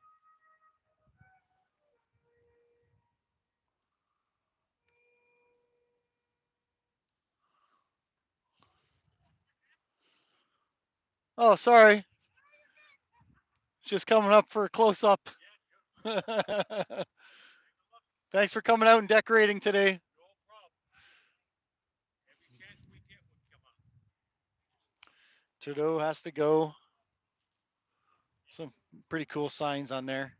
Oh, sorry. It's just coming up for a close up. Thanks for coming out and decorating today. Trudeau has to go. Some pretty cool signs on there.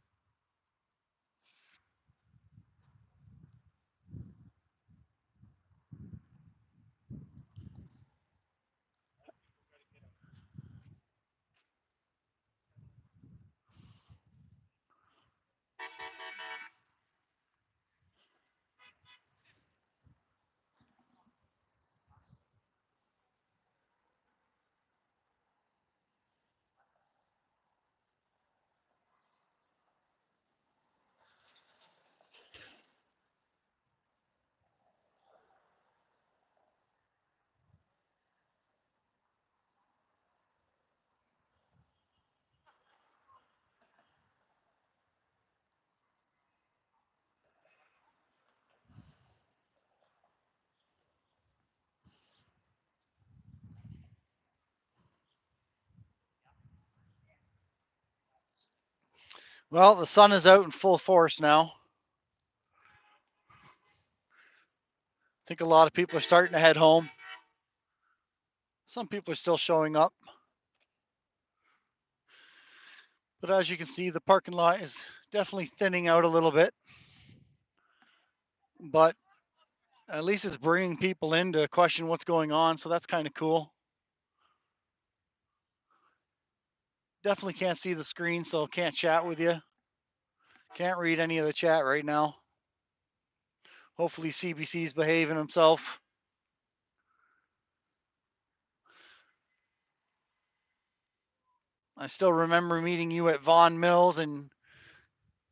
Well, the sun is out in full force now. I think a lot of people are starting to head home. Some people are still showing up. But as you can see, the parking lot is definitely thinning out a little bit. But at least it's bringing people in to question what's going on, so that's kind of cool. Definitely can't see the screen, so can't chat with you. Can't read any of the chat right now. Hopefully CBC's behaving himself. I still remember meeting you at Vaughan Mills and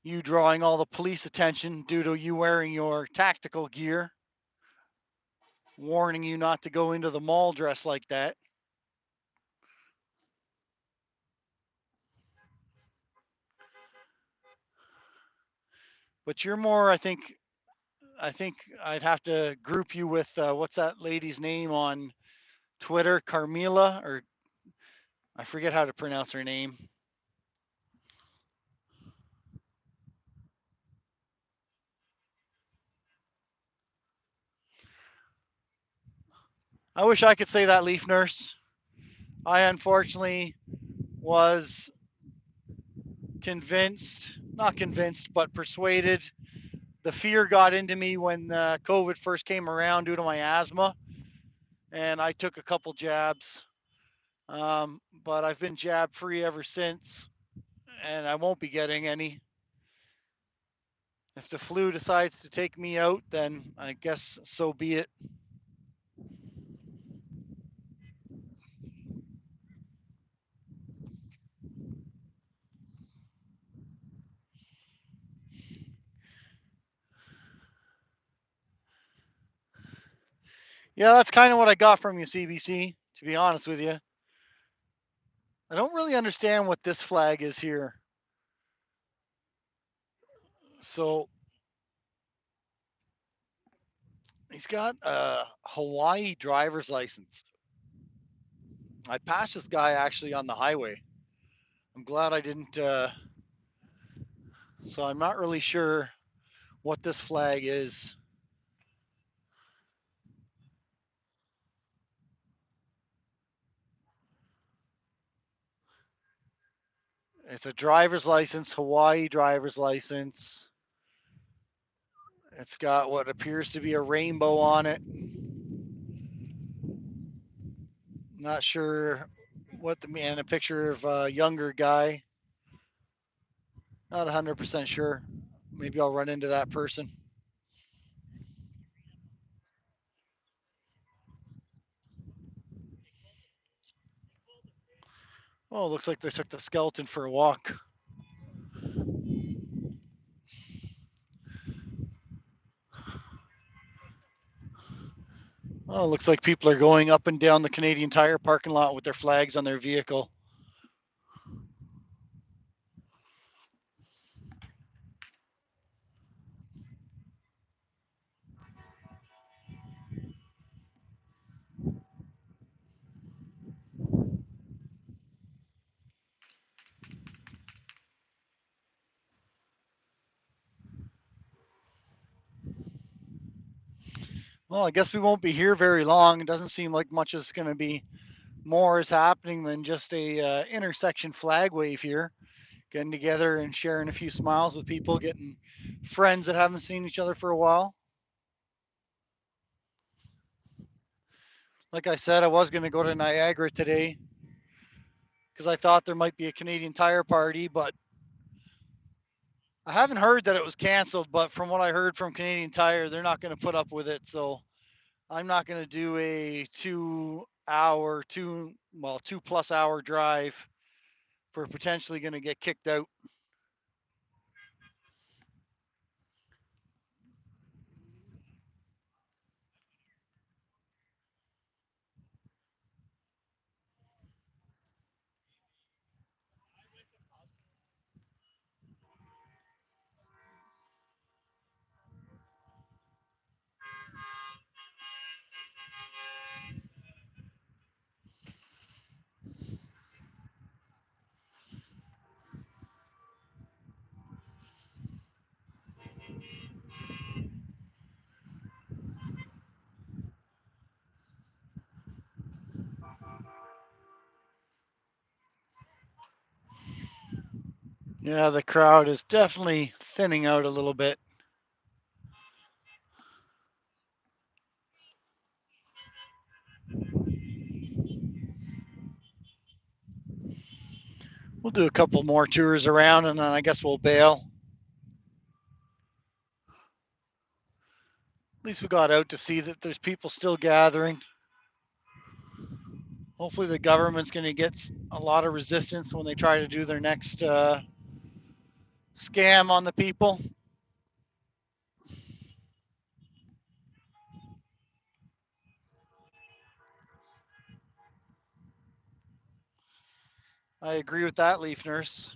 you drawing all the police attention due to you wearing your tactical gear, warning you not to go into the mall dressed like that. But you're more, I think I'd have to group you with what's that lady's name on Twitter, Carmela, or I forget how to pronounce her name. I wish I could say that, Leaf Nurse. I unfortunately was convinced, not convinced, but persuaded. The fear got into me when COVID first came around due to my asthma, and I took a couple jabs. But I've been jab free ever since, and I won't be getting any. If the flu decides to take me out, then I guess so be it. Yeah, that's kind of what I got from you, CBC, to be honest with you. I don't really understand what this flag is here. So he's got a Hawaii driver's license. I passed this guy actually on the highway. I'm glad I didn't. So I'm not really sure what this flag is. It's a driver's license, Hawaii driver's license. It's got what appears to be a rainbow on it. Not sure what the man, a picture of a younger guy. Not 100% sure. Maybe I'll run into that person. Oh, looks like they took the skeleton for a walk. Oh, looks like people are going up and down the Canadian Tire parking lot with their flags on their vehicle. Well, I guess we won't be here very long. It doesn't seem like much is going to be more is happening than just a intersection flag wave here. Getting together and sharing a few smiles with people, getting friends that haven't seen each other for a while. Like I said, I was going to go to Niagara today because I thought there might be a Canadian Tire party, but I haven't heard that it was canceled. But from what I heard from Canadian Tire, they're not going to put up with it. So I'm not going to do a 2 hour, 2+ hour drive for potentially going to get kicked out. Yeah, the crowd is definitely thinning out a little bit. We'll do a couple more tours around and then I guess we'll bail. At least we got out to see that there's people still gathering. Hopefully the government's going to get a lot of resistance when they try to do their next scam on the people. I agree with that, Leaf Nurse.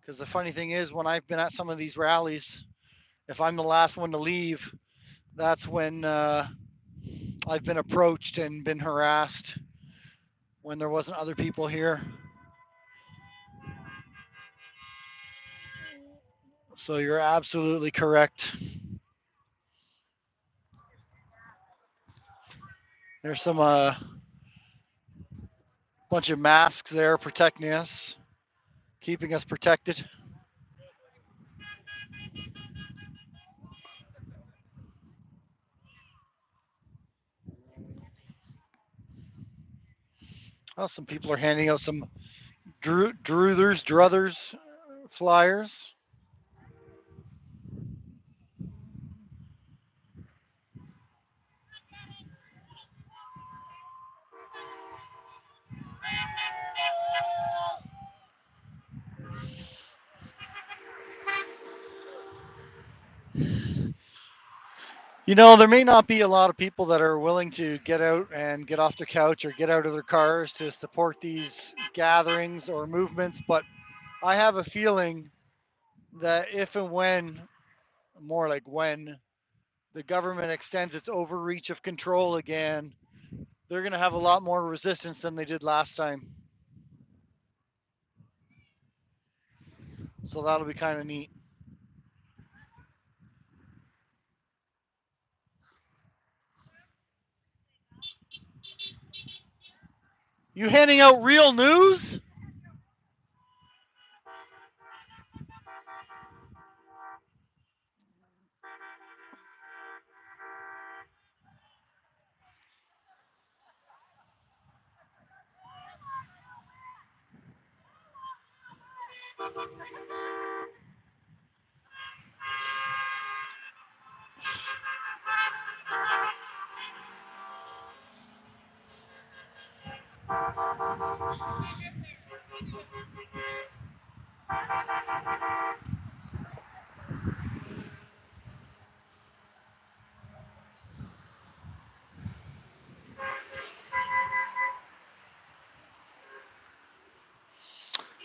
Because the funny thing is, when I've been at some of these rallies, if I'm the last one to leave, that's when I've been approached and been harassed when there wasn't other people here. So you're absolutely correct. There's some bunch of masks there protecting us, keeping us protected. Well, some people are handing out some druthers flyers. You know, there may not be a lot of people that are willing to get out and get off their couch or get out of their cars to support these gatherings or movements, but I have a feeling that if and when, more like when, the government extends its overreach of control again, they're going to have a lot more resistance than they did last time. So that'll be kind of neat. You handing out real news?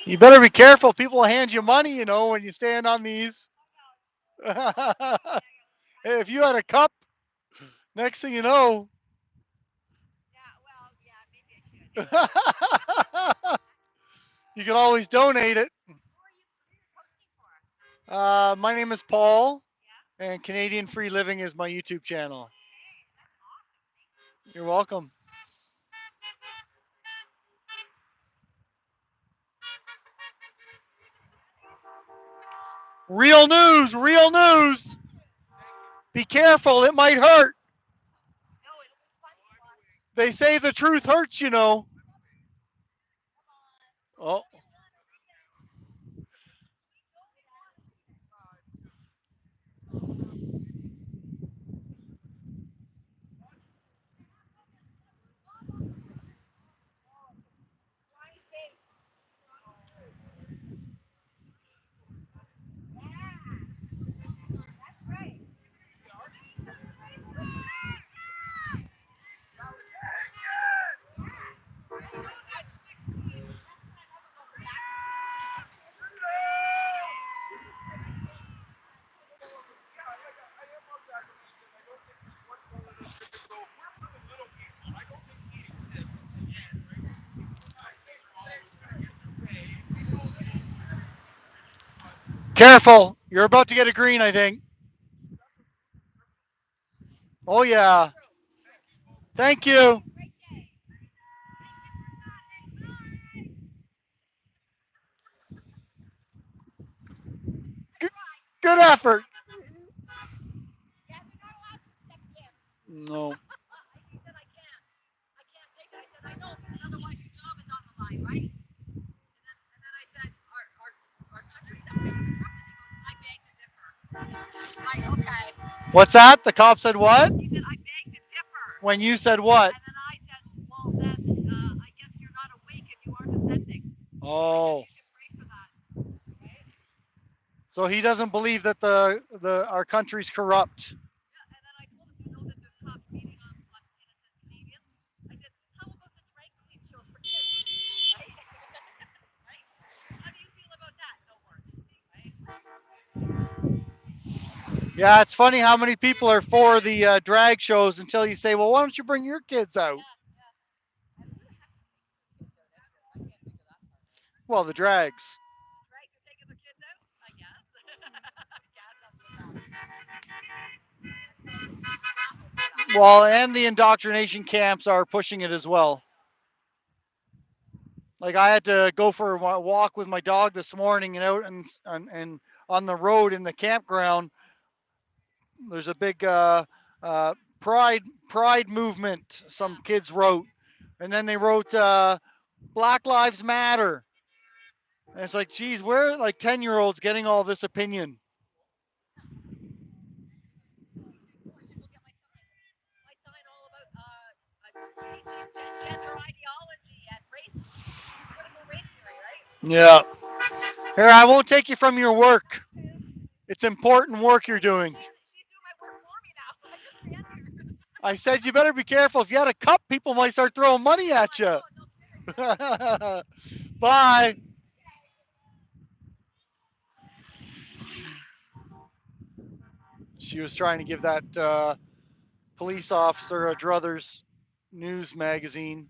You better be careful. People hand you money, you know, when you stand on these. If you had a cup, next thing you know. You can always donate it. My name is Paul, and Canadian Free Living is my YouTube channel. You're welcome. Real news, real news. Be careful, it might hurt. They say the truth hurts, you know. Oh, careful. You're about to get a green, I think. Oh, yeah. Thank you. Good effort. Yeah, they're not allowed to accept gifts. No. He said, I can't take it. I said, I know, because otherwise your job is on the line, right? And then I said, our countries have been corrupted. He goes, I beg to differ. Right, okay. What's that? The cop said what? He said, I beg to differ. When you said what? And then I said, well, then I guess you're not awake if you aren't ascending. Oh. You should pray for that. Right? So he doesn't believe that our country's corrupt. Yeah, and then I told him, you know that there's cops beating on innocent Canadians? I said, how about the drag queen shows for kids? Right? Right? How do you feel about that? No words. Right? Yeah, it's funny how many people are for the drag shows until you say, well, why don't you bring your kids out? Yeah. And who the heck is taking the kids out? I can't figure that part out. Well, the drags. Drags are taking the kids out? I guess. I guess that's what's happening. Well, and the indoctrination camps are pushing it as well. Like I had to go for a walk with my dog this morning, and out and on the road in the campground, there's a big pride movement. Some kids wrote, and then they wrote Black Lives Matter. And it's like, geez, where are like 10-year-olds getting all this opinion? I should go get my sign all about teaching gender ideology and critical race theory, right? Yeah. Here, I won't take you from your work. It's important work you're doing. She's doing my work for me now. I just stand here. I said you better be careful. If you had a cup, people might start throwing money at you. No kidding. Bye. She was trying to give that police officer a druthers news magazine.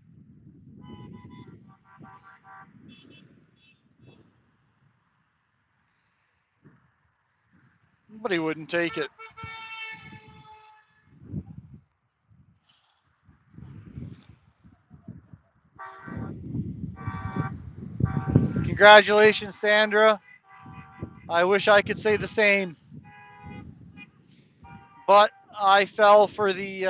But he wouldn't take it. Congratulations, Sandra. I wish I could say the same. But I fell for the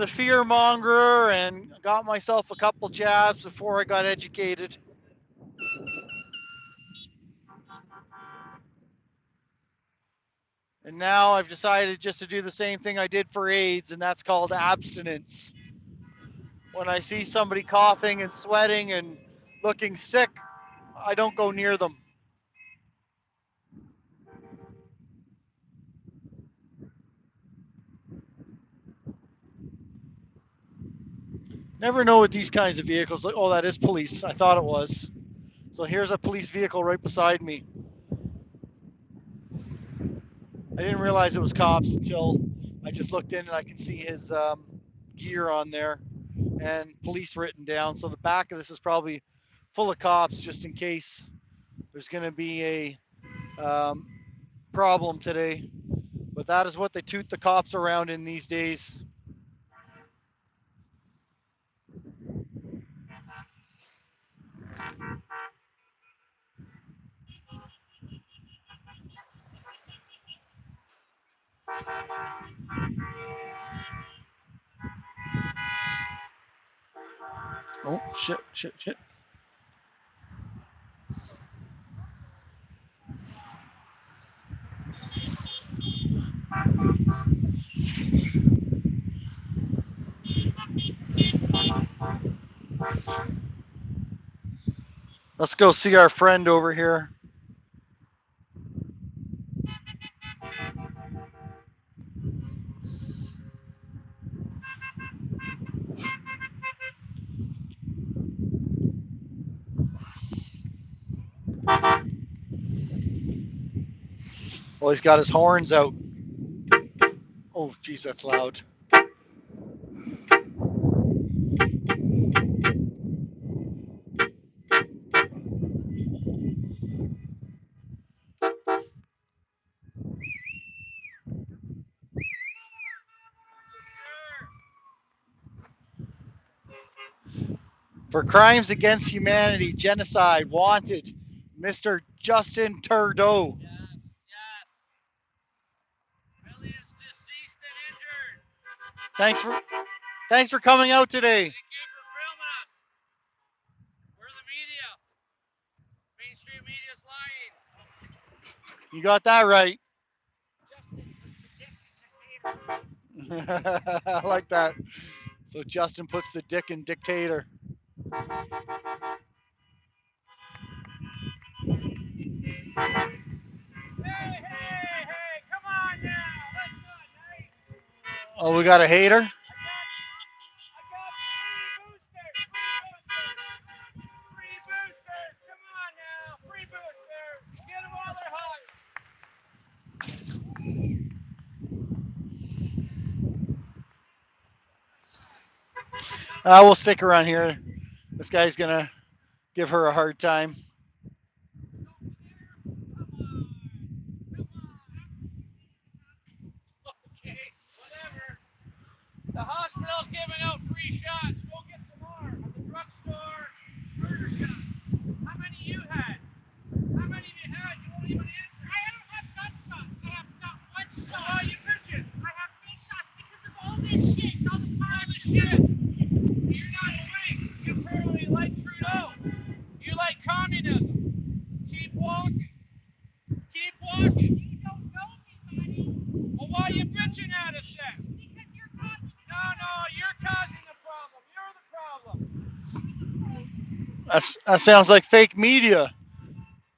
fear monger and got myself a couple jabs before I got educated. And now I've decided just to do the same thing I did for AIDS, and that's called abstinence. When I see somebody coughing and sweating and looking sick, I don't go near them. Never know with these kinds of vehicles. Oh, that is police. I thought it was. So here's a police vehicle right beside me. I didn't realize it was cops until I just looked in and I can see his gear on there and police written down. So the back of this is probably full of cops just in case there's going to be a problem today. But that is what they toot the cops around in these days. Oh, shit. Let's go see our friend over here. Well, he's got his horns out. Oh, geez, that's loud. For crimes against humanity, genocide, wanted, Mr. Justin Trudeau. Yes, yes. Billy is deceased and injured. Thanks for coming out today. Thank you for filming us. We're the media. Mainstream media's lying. You got that right. I like that. So Justin puts the dick in dictator. Hey, come on now. That's not nice. Oh, we got a hater? I got free boosters. Come on now. Free boosters. Get them while they're hot. We'll stick around here. This guy's gonna give her a hard time. Okay, whatever. The hospital's giving out free shots. Go get some more. At the drugstore, murder shots. How many you had? How many have you had? You won't even answer. I don't have gun shots. I have not one shot. Why are you bitching? I have three shots because of all this shit. All the time. All the shit. You're not free. You apparently like Trudeau. You like communism. Keep walking. Keep walking. You don't know me, buddy. Well, why are you bitching at us then? Because you're causing the problem. No, you're causing the problem. You're the problem. That sounds like fake media.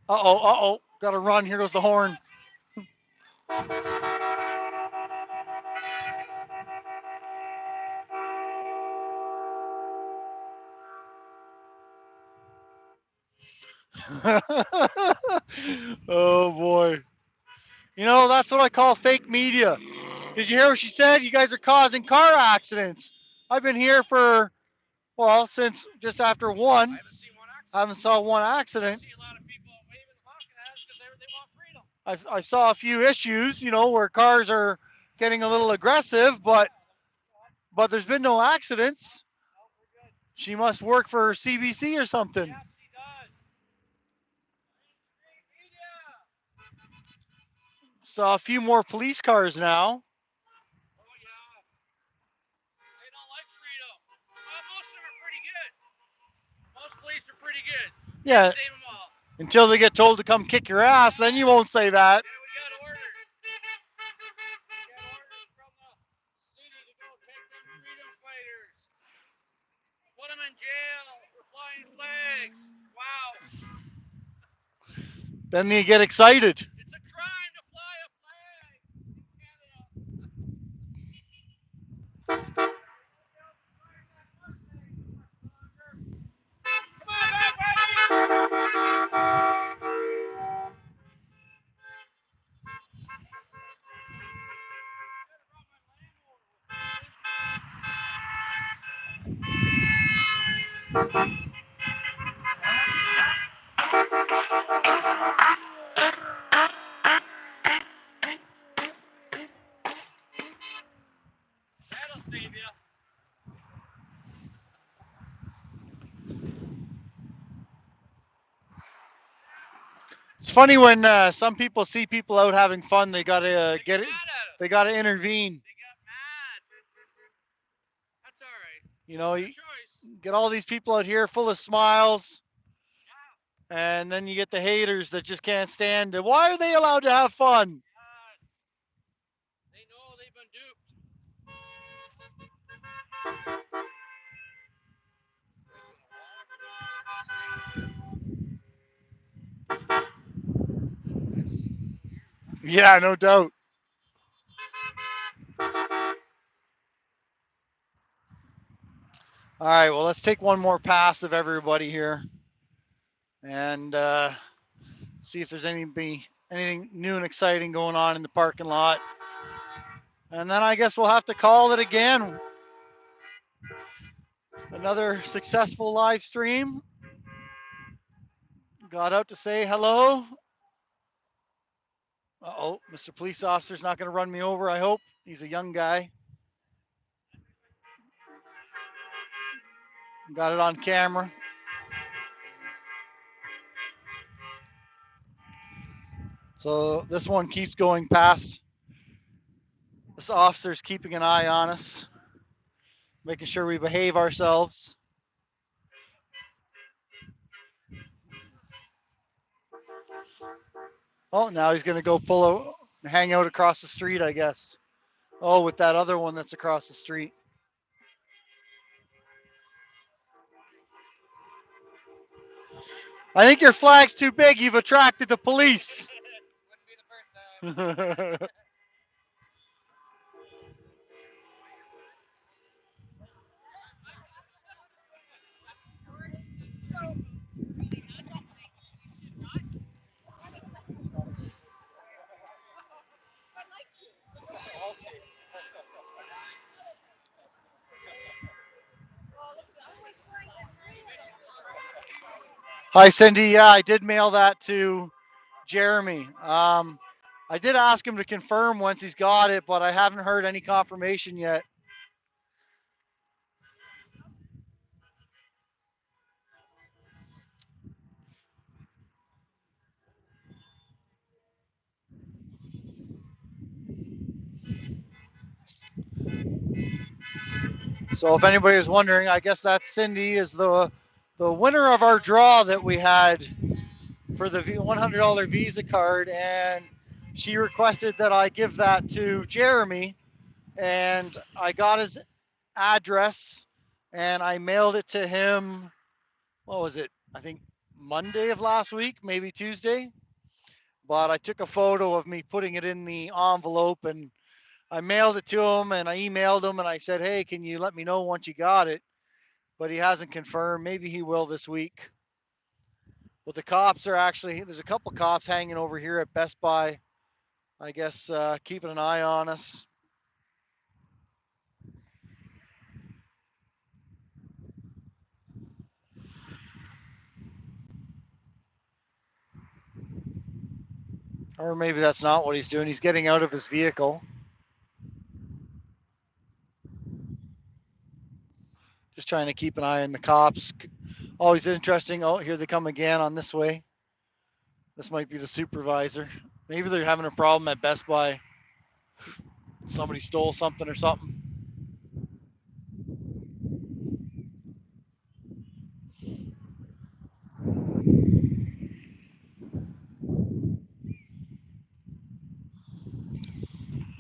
Uh-oh. Gotta run. Here goes the horn. Oh, boy. You know, that's what I call fake media. Did you hear what she said? You guys are causing car accidents. I've been here for, well, since just after one. I haven't seen one accident. I haven't saw one I accident. see a lot of people waving and honking at us because they want freedom. I saw a few issues, where cars are getting a little aggressive, but there's been no accidents. No, we're good. She must work for CBC or something. Yes, he does. Media. Saw a few more police cars now. Oh, yeah. They don't like freedom. Most of them are pretty good. Most police are pretty good. Yeah, Save them all. until they get told to come kick your ass, then you won't say that. Yeah, we got orders. We got orders from the city to go take them freedom fighters. Put them in jail for flying flags. Wow. Then you get excited. It's a crime to fly a flag in Canada. Come on back, that'll save you. It's funny when some people see people out having fun, they gotta get it. Mad at us. They gotta intervene. They got mad. That's all right. You Choice. get all these people out here full of smiles, and then you get the haters that just can't stand it. Why are they allowed to have fun? Yes. They know they've been duped. Yeah, no doubt. All right, well, let's take one more pass of everybody here and see if there's anything new and exciting going on in the parking lot. And then I guess we'll have to call it again. Another successful live stream. Got out to say hello. Uh-oh, Mr. Police Officer's not going to run me over, I hope. He's a young guy. Got it on camera. So this one keeps going past. This officer's keeping an eye on us, making sure we behave ourselves. Oh, now he's going to go hang out across the street, I guess. Oh, with that other one that's across the street. I think your flag's too big. You've attracted the police. Wouldn't be the first time. Hi, Cindy. Yeah, I did mail that to Jeremy. I did ask him to confirm once he's got it, but I haven't heard any confirmation yet. So if anybody is wondering, I guess that Cindy is the winner of our draw that we had for the $100 Visa card, and she requested that I give that to Jeremy, and I got his address, and I mailed it to him. What was it? I think Monday of last week, maybe Tuesday. But I took a photo of me putting it in the envelope, and I mailed it to him, and I emailed him, and I said, hey, can you let me know once you got it? But he hasn't confirmed. Maybe he will this week. But the cops are actually, there's a couple cops hanging over here at Best Buy, I guess, keeping an eye on us. Or maybe that's not what he's doing. He's getting out of his vehicle. Just trying to keep an eye on the cops. Always interesting. Oh, here they come again on this way. This might be the supervisor. Maybe they're having a problem at Best Buy. Somebody stole something or something.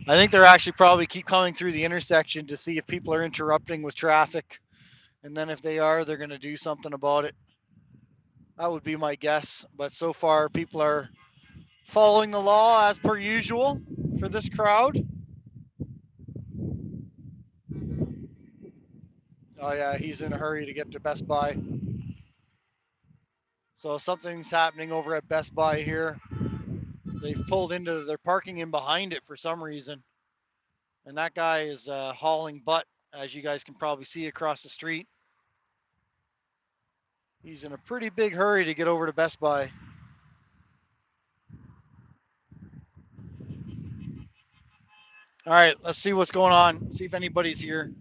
I think they're actually probably keep coming through the intersection to see if people are interrupting with traffic. And then if they are, they're going to do something about it. That would be my guess. But so far, people are following the law as per usual for this crowd. Oh, yeah, he's in a hurry to get to Best Buy. So something's happening over at Best Buy here. They've pulled into, they're parking in behind it for some reason. And that guy is hauling butt, as you guys can probably see across the street. He's in a pretty big hurry to get over to Best Buy. All right, let's see what's going on. See if anybody's here.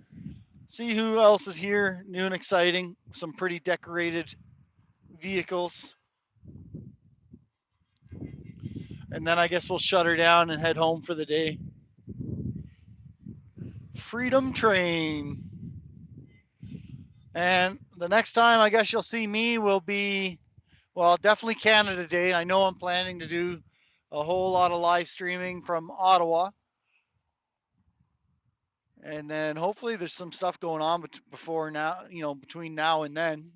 See who else is here, new and exciting. Some pretty decorated vehicles. And then I guess we'll shut her down and head home for the day. Freedom Train. And the next time I guess you'll see me will be, well, definitely Canada Day. I know I'm planning to do a whole lot of live streaming from Ottawa. And then hopefully there's some stuff going on before now, between now and then,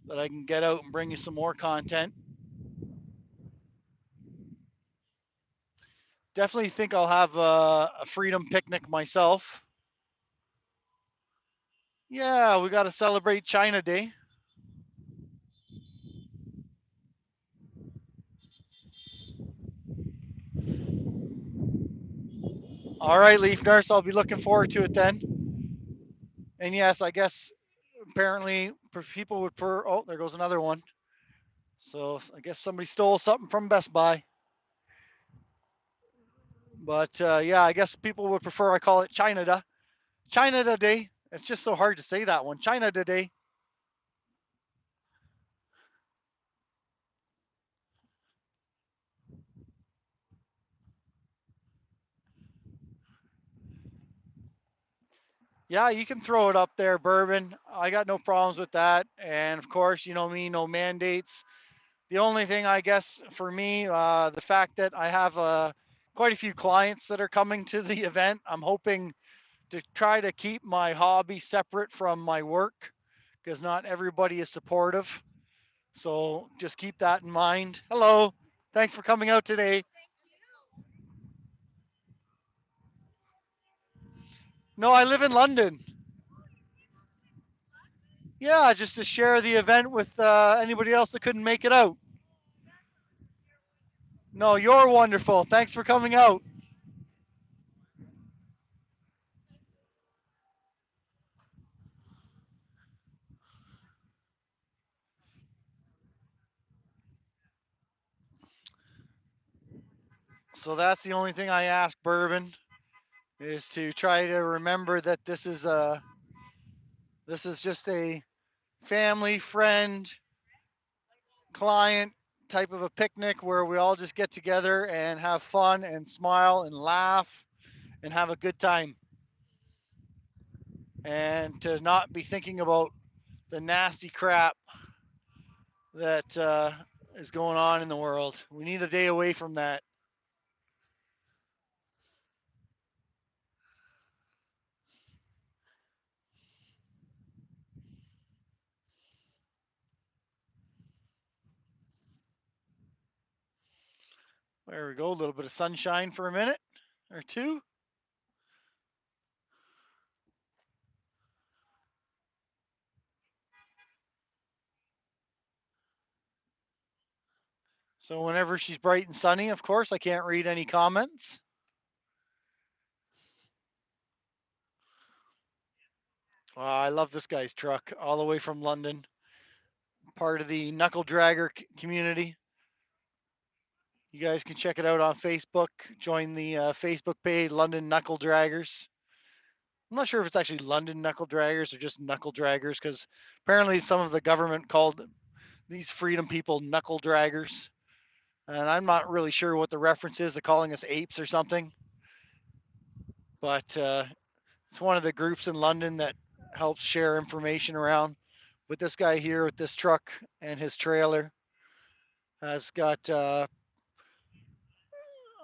that I can get out and bring you some more content. Definitely think I'll have a freedom picnic myself. Yeah, we got to celebrate China Day. All right, Leaf Nurse, I'll be looking forward to it then. And yes, I guess apparently people would prefer. Oh, there goes another one. So I guess somebody stole something from Best Buy. But yeah, I guess people would prefer I call it China Day. China Day. It's just so hard to say that one. China Day. Yeah, you can throw it up there, Bourbon. I got no problems with that. And of course, you know me, no mandates. The only thing I guess for me, the fact that I have quite a few clients that are coming to the event, I'm hoping to try to keep my hobby separate from my work because not everybody is supportive. So just keep that in mind. Hello. Thanks for coming out today. No, I live in London. Yeah, just to share the event with anybody else that couldn't make it out. No, you're wonderful. Thanks for coming out. So that's the only thing I ask, Bourbon, is to try to remember that this is just a family, friend, client type of a picnic where we all just get together and have fun and smile and laugh and have a good time. And to not be thinking about the nasty crap that is going on in the world. We need a day away from that. There we go. A little bit of sunshine for a minute or two. So whenever she's bright and sunny, of course, I can't read any comments. I love this guy's truck all the way from London, part of the knuckle dragger community. You guys can check it out on Facebook. Join the Facebook page, London Knuckle Draggers. I'm not sure if it's actually London Knuckle Draggers or just Knuckle Draggers, because apparently some of the government called these freedom people knuckle draggers. And I'm not really sure what the reference is to calling us apes or something. But it's one of the groups in London that helps share information around. But this guy here with this truck and his trailer has got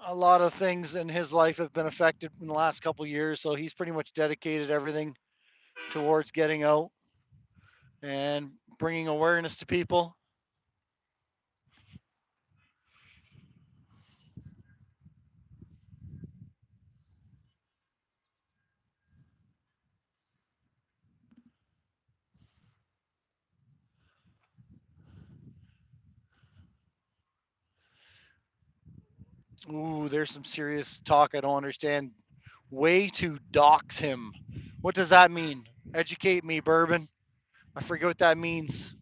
a lot of things in his life have been affected in the last couple of years. So he's pretty much dedicated everything towards getting out and bringing awareness to people. Ooh, there's some serious talk I don't understand. Way to dox him. What does that mean? Educate me, Bourbon. I forget what that means.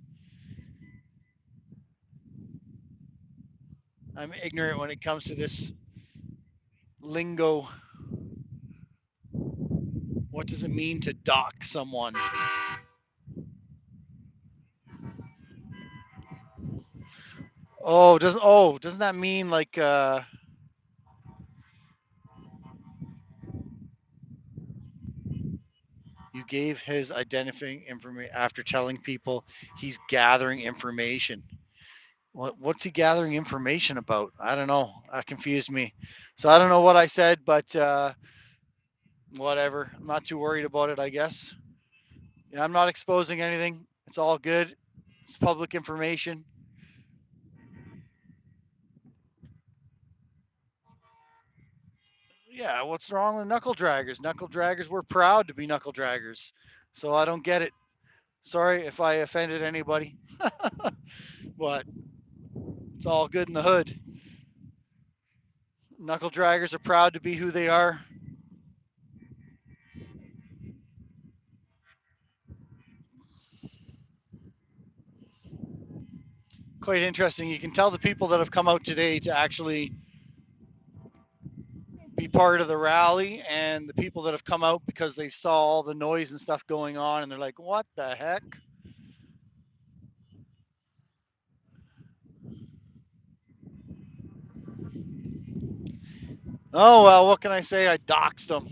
I'm ignorant when it comes to this lingo. What does it mean to dox someone? Doesn't that mean like you gave his identifying information after telling people he's gathering information? What's he gathering information about? I don't know. That confused me. So I don't know what I said, but whatever. I'm not too worried about it, I guess. Yeah, I'm not exposing anything. It's all good. It's public information. Yeah, what's wrong with knuckle draggers? Knuckle draggers, we're proud to be knuckle draggers. So I don't get it. Sorry if I offended anybody, but it's all good in the hood. Knuckle draggers are proud to be who they are. Quite interesting. You can tell the people that have come out today to actually be part of the rally and the people that have come out because they saw all the noise and stuff going on and they're like, what the heck? Oh, well, what can I say? I doxed them.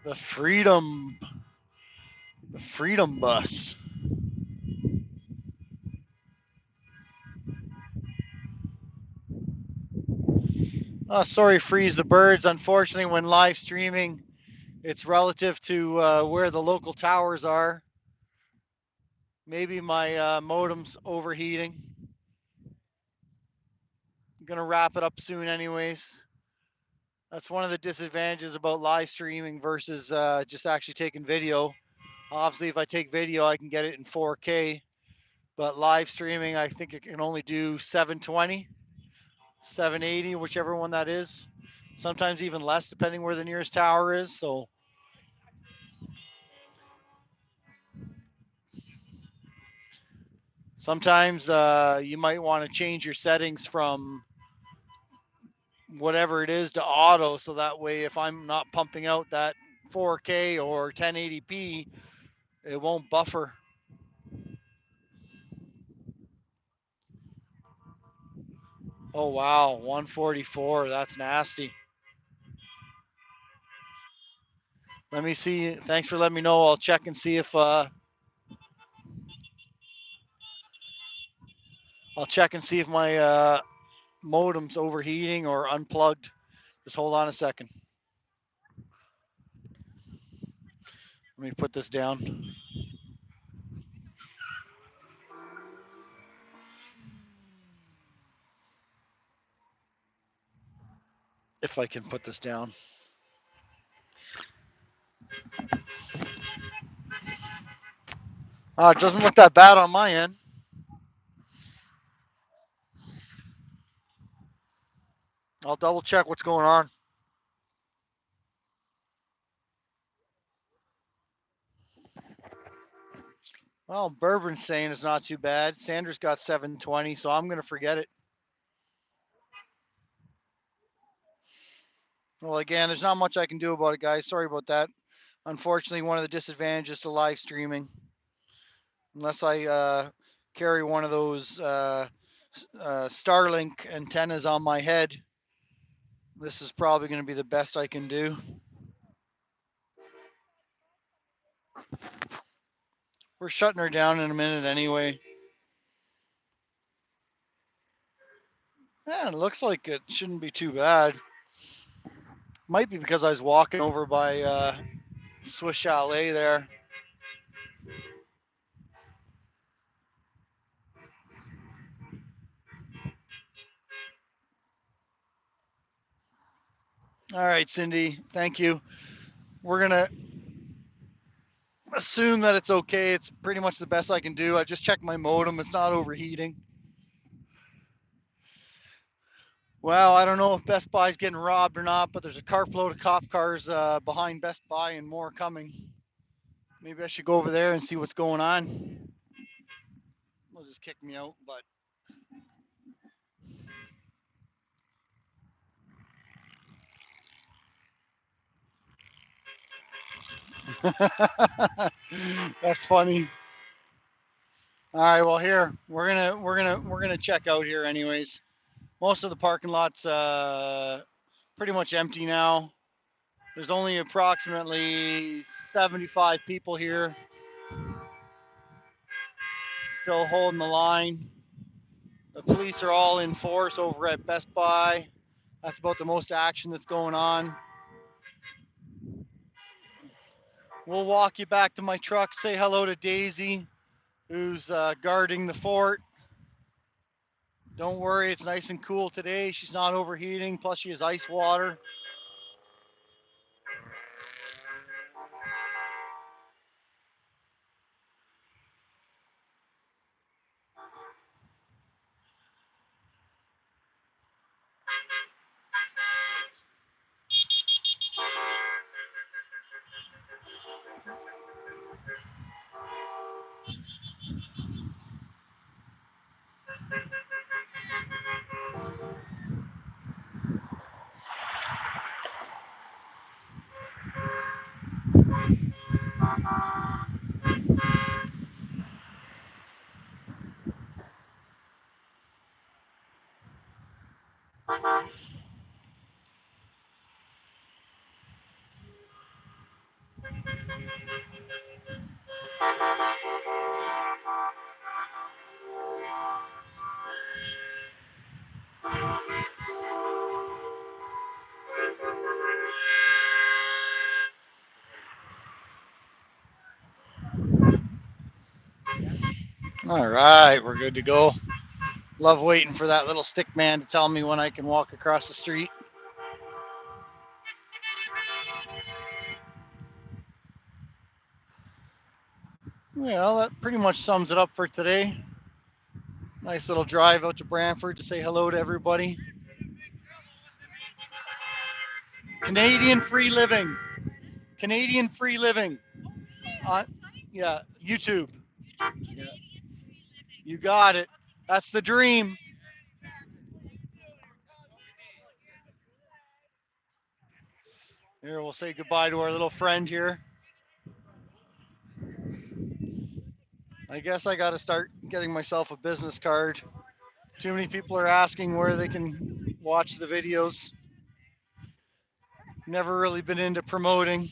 The Freedom, the Freedom Bus. Sorry, Freeze the Birds. Unfortunately, when live streaming, it's relative to where the local towers are. Maybe my modem's overheating. I'm gonna wrap it up soon, anyways. That's one of the disadvantages about live streaming versus just actually taking video. Obviously, if I take video, I can get it in 4K, but live streaming, I think it can only do 720, 780, whichever one that is. Sometimes even less, depending where the nearest tower is. So sometimes you might want to change your settings from whatever it is to auto, so that way if I'm not pumping out that 4K or 1080p, it won't buffer. Oh wow, 144. That's nasty. Let me see. Thanks for letting me know. I'll check and see if my modem's overheating or unplugged. Just hold on a second. Let me put this down. If I can put this down. It doesn't look that bad on my end. I'll double check what's going on. Well, Bourbon's saying it's not too bad. Sanders got 720, so I'm going to forget it. Well, again, there's not much I can do about it, guys. Sorry about that. Unfortunately, one of the disadvantages to live streaming, unless I carry one of those Starlink antennas on my head, this is probably going to be the best I can do. We're shutting her down in a minute anyway. Yeah, it looks like it shouldn't be too bad. Might be because I was walking over by Swiss Chalet there. All right, Cindy, thank you. We're going to assume that it's okay. It's pretty much the best I can do. I just checked my modem. It's not overheating. Well, I don't know if Best Buy's getting robbed or not, but there's a carload of cop cars behind Best Buy and more coming. Maybe I should go over there and see what's going on. They'll just kick me out, but that's funny. All right, well here we're gonna check out here anyways. Most of the parking lot's pretty much empty now. There's only approximately 75 people here, still holding the line. The police are all in force over at Best Buy. That's about the most action that's going on. We'll walk you back to my truck. Say hello to Daisy, who's guarding the fort. Don't worry, it's nice and cool today. She's not overheating, plus she has ice water. All right, we're good to go. Love waiting for that little stick man to tell me when I can walk across the street. Well, that pretty much sums it up for today. Nice little drive out to Brantford to say hello to everybody. Canadian Free Living. Canadian Free Living. On, yeah, YouTube. Yeah. You got it. That's the dream. Here, we'll say goodbye to our little friend here. I guess I got to start getting myself a business card. Too many people are asking where they can watch the videos. Never really been into promoting.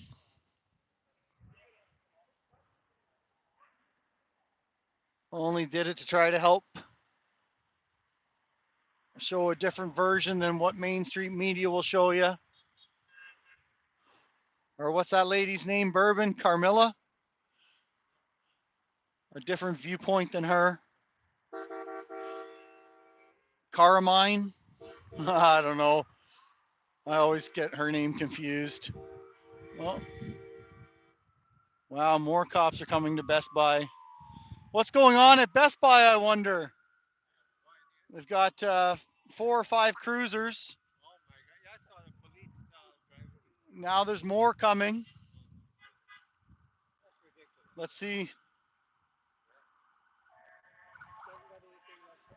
Only did it to try to help show a different version than what mainstream media will show you. Or what's that lady's name? Bourbon? Carmilla? A different viewpoint than her. Carmine? I don't know. I always get her name confused. Well, wow, more cops are coming to Best Buy. What's going on at Best Buy, I wonder? They've got 4 or 5 cruisers. Now there's more coming. Let's see.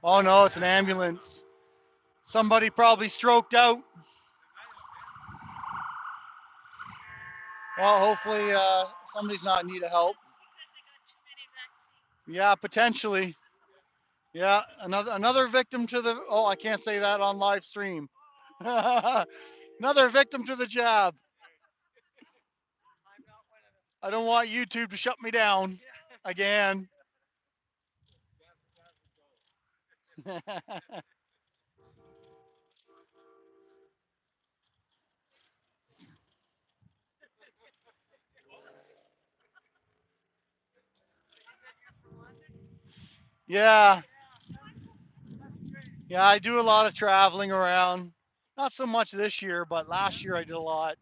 Oh no, it's an ambulance. Somebody probably stroked out. Well, hopefully somebody's not in need of help. Yeah, potentially. Yeah, another victim to the. Oh, I can't say that on live stream. Another victim to the jab. I don't want YouTube to shut me down again. Yeah, yeah, I do a lot of traveling around. Not so much this year, but last year I did a lot.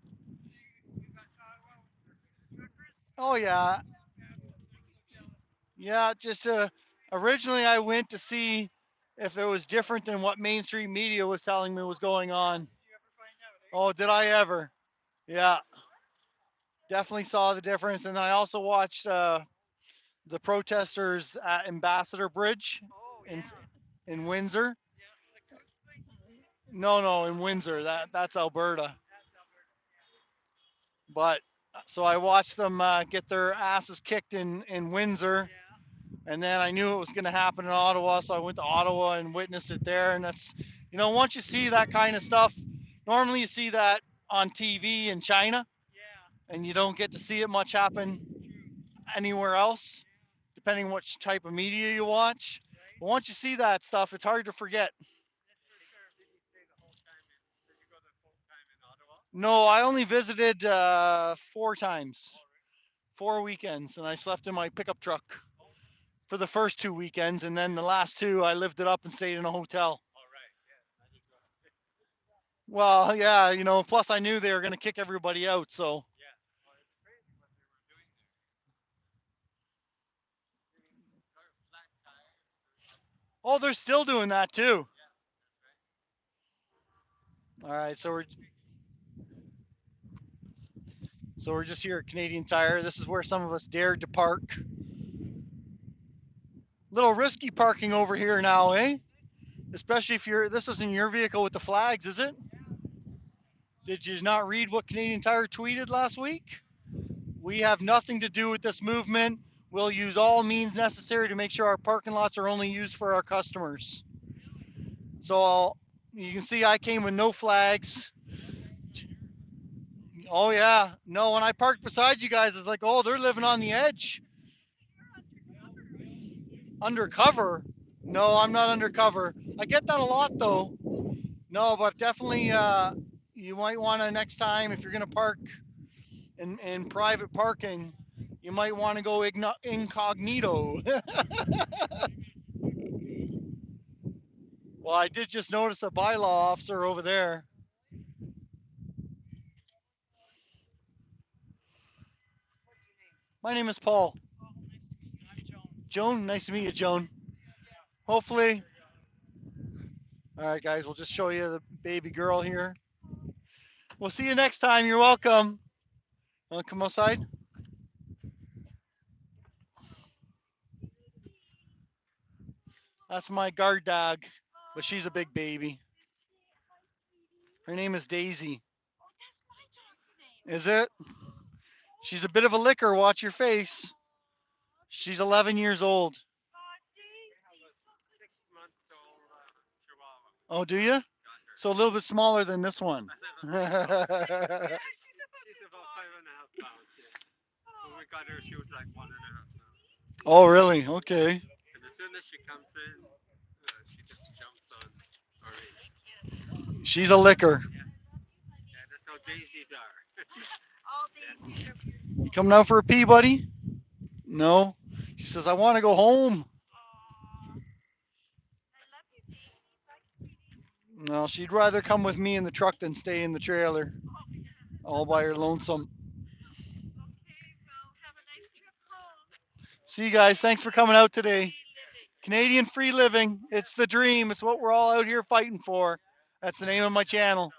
Oh yeah, yeah. Just originally I went to see if it was different than what mainstream media was telling me was going on. Oh, did I ever? Yeah, definitely saw the difference. And I also watched the protesters at Ambassador Bridge in in Windsor. No, no, in Windsor. That's Alberta. But so I watched them get their asses kicked in Windsor, and then I knew it was going to happen in Ottawa, so I went to Ottawa and witnessed it there. And that's, once you see that kind of stuff, normally you see that on TV in China, and you don't get to see it much happen anywhere else, depending which type of media you watch. But once you see that stuff, it's hard to forget. No, I only visited 4 times, 4 weekends, and I slept in my pickup truck for the first 2 weekends, and then the last two I lived it up and stayed in a hotel. Well, yeah, plus I knew they were going to kick everybody out, so. Oh, they're still doing that too. All right, so we're just here at Canadian Tire. This is where some of us dared to park. Little risky parking over here now, eh? Especially if this isn't your vehicle with the flags, is it? Did you not read what Canadian Tire tweeted last week? We have nothing to do with this movement. We'll use all means necessary to make sure our parking lots are only used for our customers. So you can see I came with no flags. Oh yeah, no. When I parked beside you guys, it's like, oh, they're living on the edge. Undercover? No, I'm not undercover. I get that a lot though. No, but definitely you might want to next time if you're going to park in private parking, you might want to go incognito. Well, I did just notice a bylaw officer over there. My name is Paul. Joan, nice to meet you, Joan. Hopefully, all right, guys, we'll just show you the baby girl here. We'll see you next time. You're welcome. Want to come outside? That's my guard dog, but she's a big baby. Her name is Daisy. Is it? She's a bit of a licker. Watch your face. She's 11 years old. Oh, do you? So a little bit smaller than this one. Oh, really? Okay. She's a licker. You coming out for a pee, buddy? No. She says, I want to go home. No, she'd rather come with me in the truck than stay in the trailer all by her lonesome. See you guys. Thanks for coming out today. Canadian free living. It's the dream. It's what we're all out here fighting for. That's the name of my channel.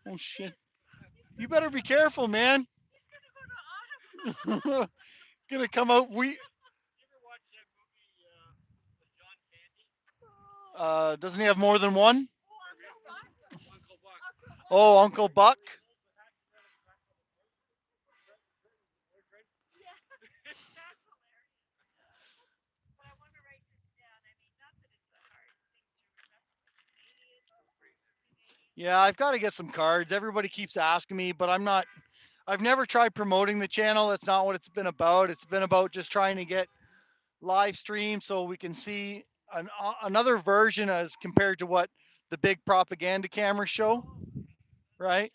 Oh, shit. You better be careful, man. Gonna come out. Doesn't he have more than one? Oh, Uncle Buck. Yeah, I've got to get some cards. Everybody keeps asking me, but I'm not. I've never tried promoting the channel. That's not what it's been about. It's been about just trying to get live stream so we can see another version as compared to what the big propaganda cameras show, right?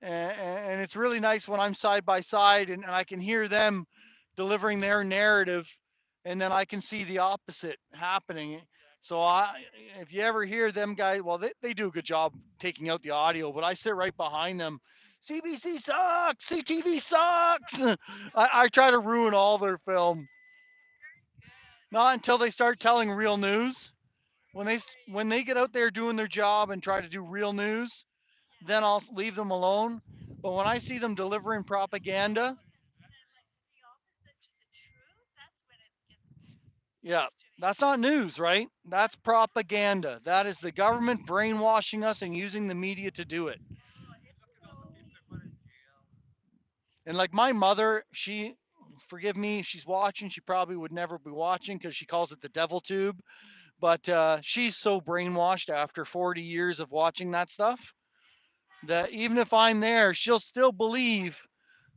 And it's really nice when I'm side by side and I can hear them delivering their narrative, and then I can see the opposite happening. So if you ever hear them guys, well, they do a good job taking out the audio, but I sit right behind them. CBC sucks. CTV sucks. I try to ruin all their film. Not until they start telling real news. When they get out there doing their job and try to do real news, then I'll leave them alone. But when I see them delivering propaganda, yeah, that's not news, right? That's propaganda. That is the government brainwashing us and using the media to do it. And like my mother, she, forgive me, she's watching. She probably would never be watching because she calls it the devil tube. But she's so brainwashed after 40 years of watching that stuff that even if I'm there, she'll still believe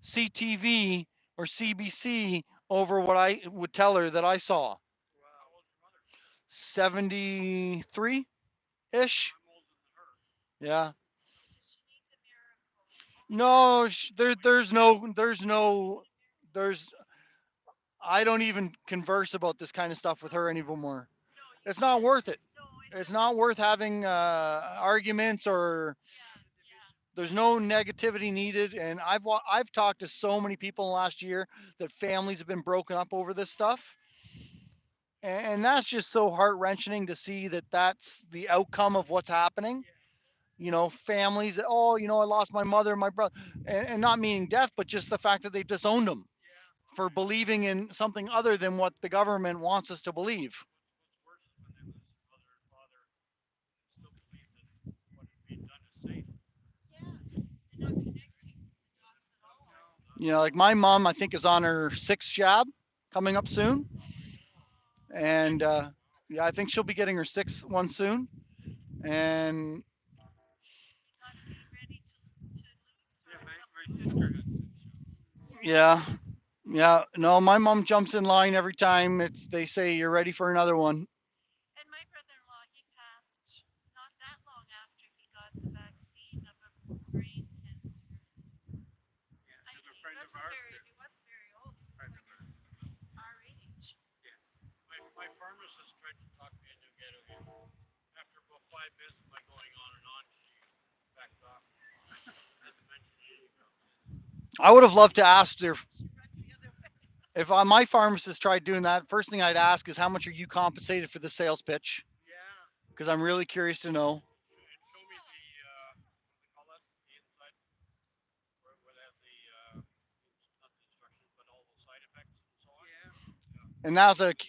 CTV or CBC over what I would tell her that I saw. 73 ish. Yeah. No, there's, I don't even converse about this kind of stuff with her anymore. It's not worth it. It's not worth having arguments or there's no negativity needed. And I've talked to so many people in the last year that families have been broken up over this stuff. And that's just so heart wrenching to see that that's the outcome of what's happening. Families that, oh, I lost my mother, my brother, and not meaning death, but just the fact that they've disowned them for believing in something other than what the government wants us to believe. Like my mom, I think is on her sixth jab coming up soon, and yeah, I think she'll be getting her sixth one soon, and yeah, Yeah, no, my mom jumps in line every time they say you're ready for another one. And my brother-in-law, he passed not that long after he got the vaccine of a brain cancer. I mean, he wasn't very old. He was like our age. My pharmacist tried to talk me into getting it. After about 5 minutes of my going on and on, she backed off. Didn't mention anything. I would have loved to ask their She runs the other way. if my pharmacist tried doing that. First thing I'd ask is how much are you compensated for the sales pitch? Yeah. Because I'm really curious to know. And show me the what do they call that? The inside where they have the not the instructions, but all the side effects and so on. Yeah. And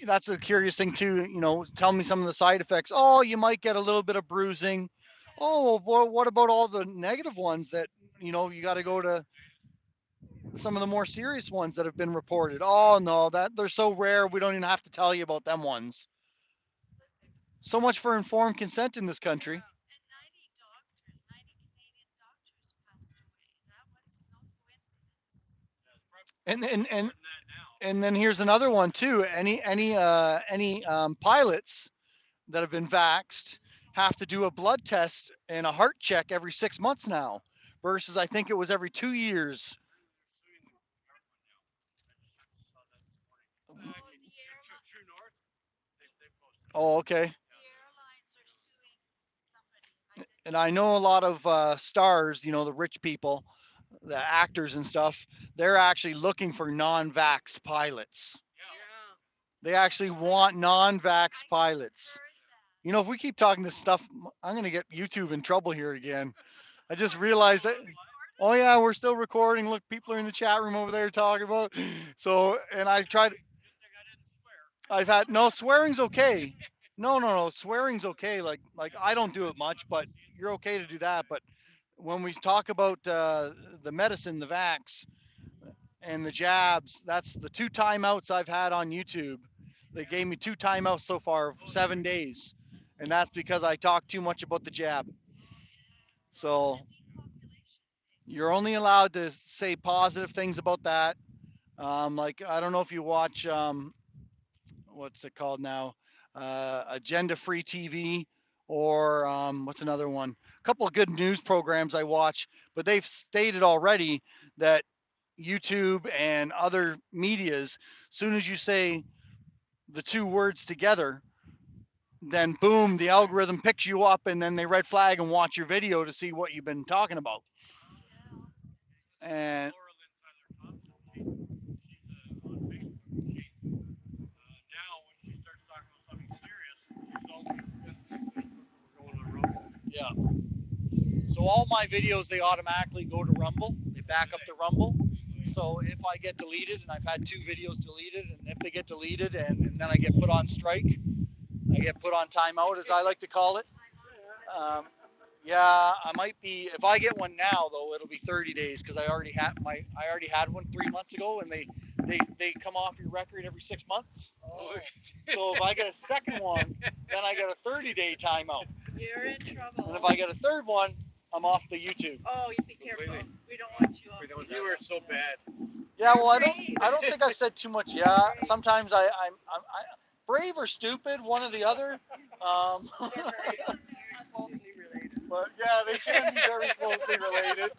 that's a curious thing too. Tell me some of the side effects. Oh, you might get a little bit of bruising. Oh, well, what about all the negative ones that you got to go to some of the more serious ones that have been reported? Oh no, that they're so rare. We don't even have to tell you about them ones. So much for informed consent in this country. And 90 Canadian doctors passed away. That was no coincidence. And and then here's another one too. Any pilots that have been vaxxed have to do a blood test and a heart check every 6 months now, versus I think it was every 2 years. True North. They posted. Oh, okay. The airlines are suing somebody. And I know a lot of stars, the rich people, the actors and stuff, they're actually looking for non-vax pilots. They actually want non-vax pilots. If we keep talking this stuff, I'm going to get YouTube in trouble here again. I just realized that. Oh yeah, we're still recording. Look, people are in the chat room over there talking about. So, and I tried. I've had no swearing's okay. No, swearing's okay. Like I don't do it much, but you're okay to do that. But when we talk about the medicine, the vax, and the jabs, that's the 2 timeouts I've had on YouTube. They gave me 2 timeouts so far, 7 days, and that's because I talked too much about the jab. So you're only allowed to say positive things about that. Like I don't know if you watch what's it called now, Agenda Free TV, or what's another one? A couple of good news programs I watch, but they've stated already that YouTube and other medias, soon as you say the two words together, then boom, the algorithm picks you up, and then they red flag and watch your video to see what you've been talking about. And Now when she starts talking about something serious, she's all going on Rumble. yeah, so all my videos, they automatically go to Rumble. They back up to Rumble. So if I get deleted, and I've had 2 videos deleted, and if they get deleted and then I get put on strike, I get put on timeout, as I like to call it. Yeah, I might be. If I get one now, though, it'll be 30 days because I already had one 3 months ago, and they come off your record every 6 months. Oh. So if I get a second one, then I get a 30-day timeout. You're in trouble. And if I get a third one, I'm off the YouTube. Oh, you be careful. We don't want you off. You are so bad. Yeah, well, I don't think I've said too much. Yeah, sometimes I'm brave or stupid, one or the other. Closely related. But yeah, they can be very closely related.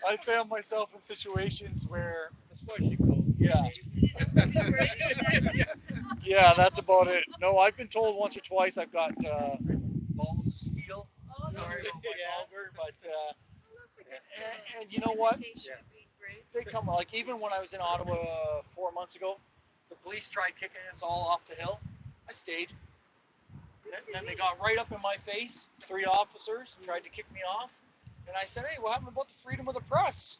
I found myself in situations where, That's why she called. yeah, yeah, that's about it. No, I've been told once or twice I've got balls of steel. Oh, Sorry about my vulgar, but that's a good and you know what? indication of being brave. They come, like, even when I was in Ottawa 4 months ago, the police tried kicking us all off the hill. I stayed. Then they got right up in my face, 3 officers, tried to kick me off. And I said, hey, what happened about the freedom of the press?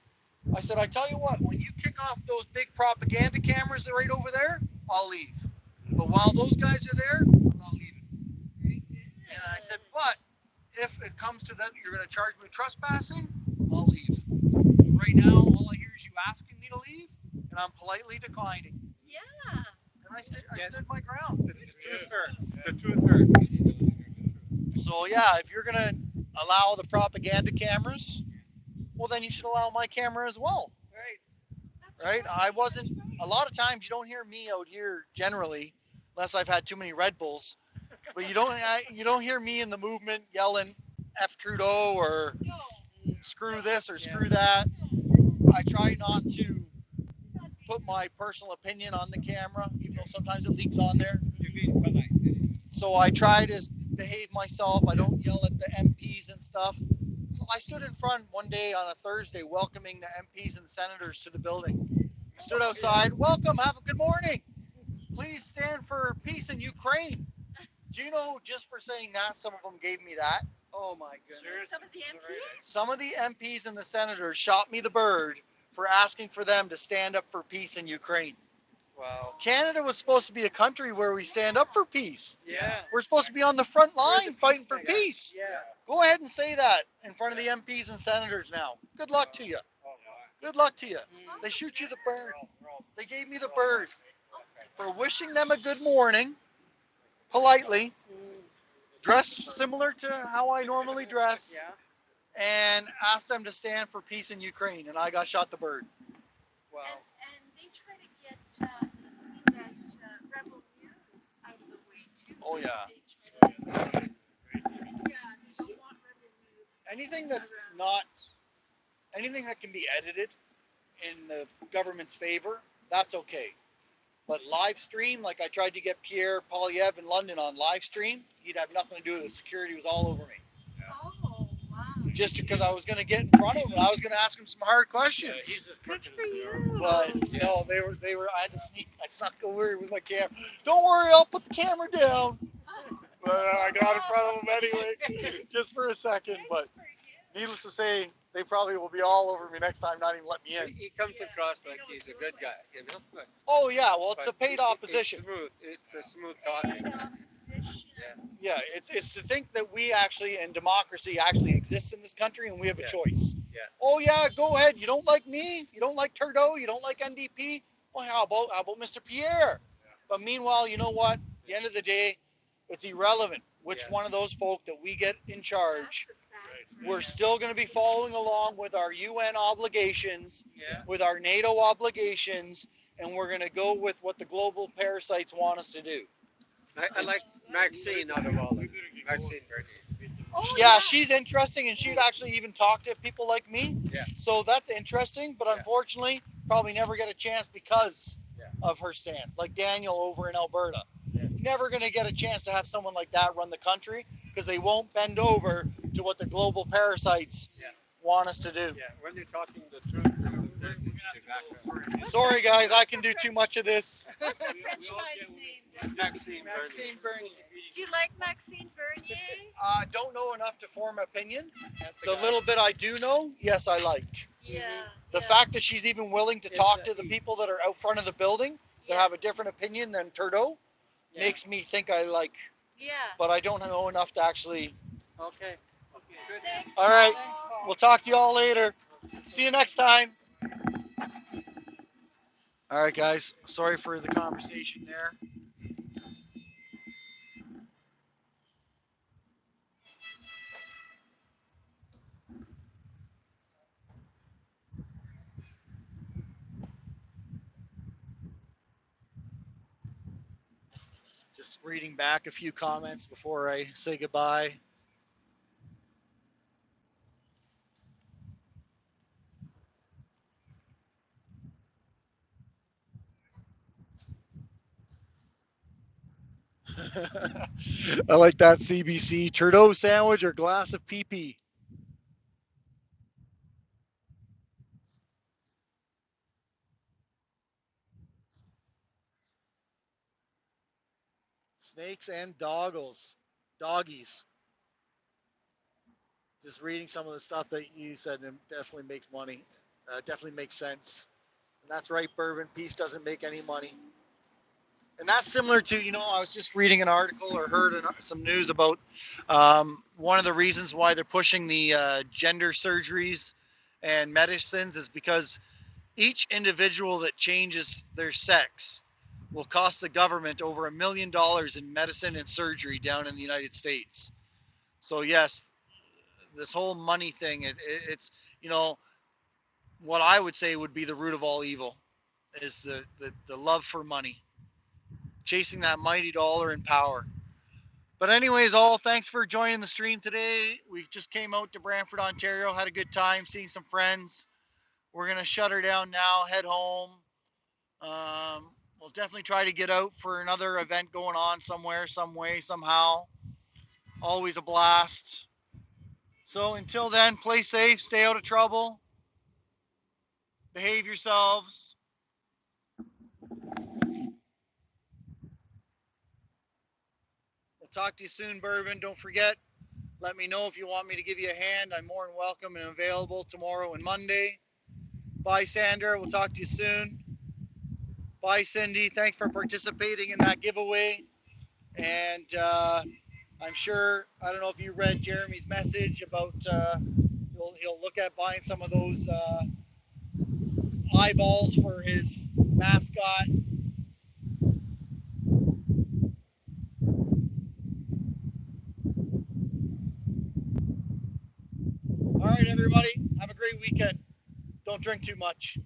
I said, I tell you what, when you kick off those big propaganda cameras right over there, I'll leave. But while those guys are there, I'm not leaving. And I said, but if it comes to that, you're going to charge me trespassing, I'll leave. Right now, all I hear is you asking me to leave, and I'm politely declining. Yeah. And I stood my ground. The truth hurts. The truth hurts. So yeah, if you're gonna allow the propaganda cameras, well then you should allow my camera as well. That's Right? I wasn't a lot of times you don't hear me out here generally, unless I've had too many Red Bulls. But you don't hear me in the movement yelling "F Trudeau" or "screw this" or "screw that." I try not to put my personal opinion on the camera, even though sometimes it leaks on there. You're being polite. So I try to behave myself. I don't yell at the MPs and stuff. So I stood in front one day on a Thursday welcoming the MPs and senators to the building. Stood outside, welcome, have a good morning. Please stand for peace in Ukraine. Do you know, just for saying that, some of them gave me that? Oh my goodness. Some of the MPs? Some of the MPs and the senators shot me the bird for asking for them to stand up for peace in Ukraine. Wow. Canada was supposed to be a country where we stand up for peace. Yeah. We're supposed to be on the front Where's line the fighting peace for thing at? peace. Yeah. Go ahead and say that in front of the MPs and senators now. Good luck to you. Oh my. Good luck to you. They shoot you the bird. They gave me the bird for wishing them a good morning, politely, dressed similar to how I normally dress, Yeah. and asked them to stand for peace in Ukraine, and I got shot the bird. Wow. And they try to get that rebel news out of the way too. Oh yeah. They try to, yeah, they don't want rebel news. Anything that's around. not, anything that can be edited in the government's favor, that's okay. But live stream, like I tried to get Pierre Polyev in London on live stream, he'd have nothing to do with it. The security was all over me. Oh, wow. Just because I was going to get in front of him, I was going to ask him some hard questions. Good for you. But no, they were. I had to sneak. I snuck over with my camera. Don't worry, I'll put the camera down. But I got in front of him anyway, just for a second. But Good for you. needless to say, they probably will be all over me next time, not even let me in. He comes across like he's a good guy, you know. Oh yeah, well it's the But paid opposition. It's smooth. It's a smooth talking. Paid opposition. Yeah, it's to think that we actually and democracy actually exists in this country and we have a Yeah. choice. Yeah. Oh yeah, go ahead. You don't like me? You don't like Trudeau? You don't like NDP? Well, how about Mr. Pierre? But meanwhile, you know what? At the end of the day, it's irrelevant which Yeah. one of those folk that we get in charge. That's the sad. We're still going to be following along with our UN obligations, Yeah. with our NATO obligations, and we're going to go with what the global parasites want us to do. I like Maxine out of all of them. Maxine Bernier. Oh, Yeah, she's interesting, and she'd actually even talk to people like me. Yeah. So that's interesting, but Yeah. unfortunately, probably never get a chance because Yeah. of her stance. Like Daniel over in Alberta. Yeah. Never going to get a chance to have someone like that run the country because they won't bend over to what the global parasites Yeah. want us to do. Yeah. When you're talking the truth, there's tobacco. Sorry, guys, I can do too much of this. What's the French guy's name then? Maxine Maxine Bernier. Do you like Maxine Bernier? I don't know enough to form an opinion. That's The little bit I do know, yes, I like. Yeah. The yeah. fact that she's even willing to It's talk a- to the people that are out front of the building that Yeah. have a different opinion than Trudeau Yeah. makes me think I like, Yeah. but I don't know enough to actually. Okay. Good. Thanks. All right, Paul. we'll talk to you all later. See you next time. All right, guys. Sorry for the conversation there. Just reading back a few comments before I say goodbye. I like that CBC Trudeau sandwich or glass of pee. Snakes and doggies. Just reading some of the stuff that you said, it definitely makes money. Definitely makes sense. And that's right, Bourbon. Peace doesn't make any money. And that's similar to, I was just reading an article or heard some news about one of the reasons why they're pushing the gender surgeries and medicines is because each individual that changes their sex will cost the government over $1 million in medicine and surgery down in the United States. So yes, this whole money thing, it's what I would say would be the root of all evil. is the love for money, chasing that mighty dollar and power. But anyways, all thanks for joining the stream today. We just came out to Brantford, Ontario, had a good time seeing some friends. We're gonna shut her down now, head home. We'll definitely try to get out for another event going on somewhere, some way, somehow. Always a blast. So until then, play safe, stay out of trouble, behave yourselves. We'll talk to you soon, Bourbon. Don't forget, let me know if you want me to give you a hand. I'm more than welcome and available tomorrow and Monday. Bye, Sandra. We'll talk to you soon. Bye, Cindy. Thanks for participating in that giveaway. And I'm sure, I don't know if you read Jeremy's message about he'll look at buying some of those eyeballs for his mascot. All right, everybody. Have a great weekend. Don't drink too much.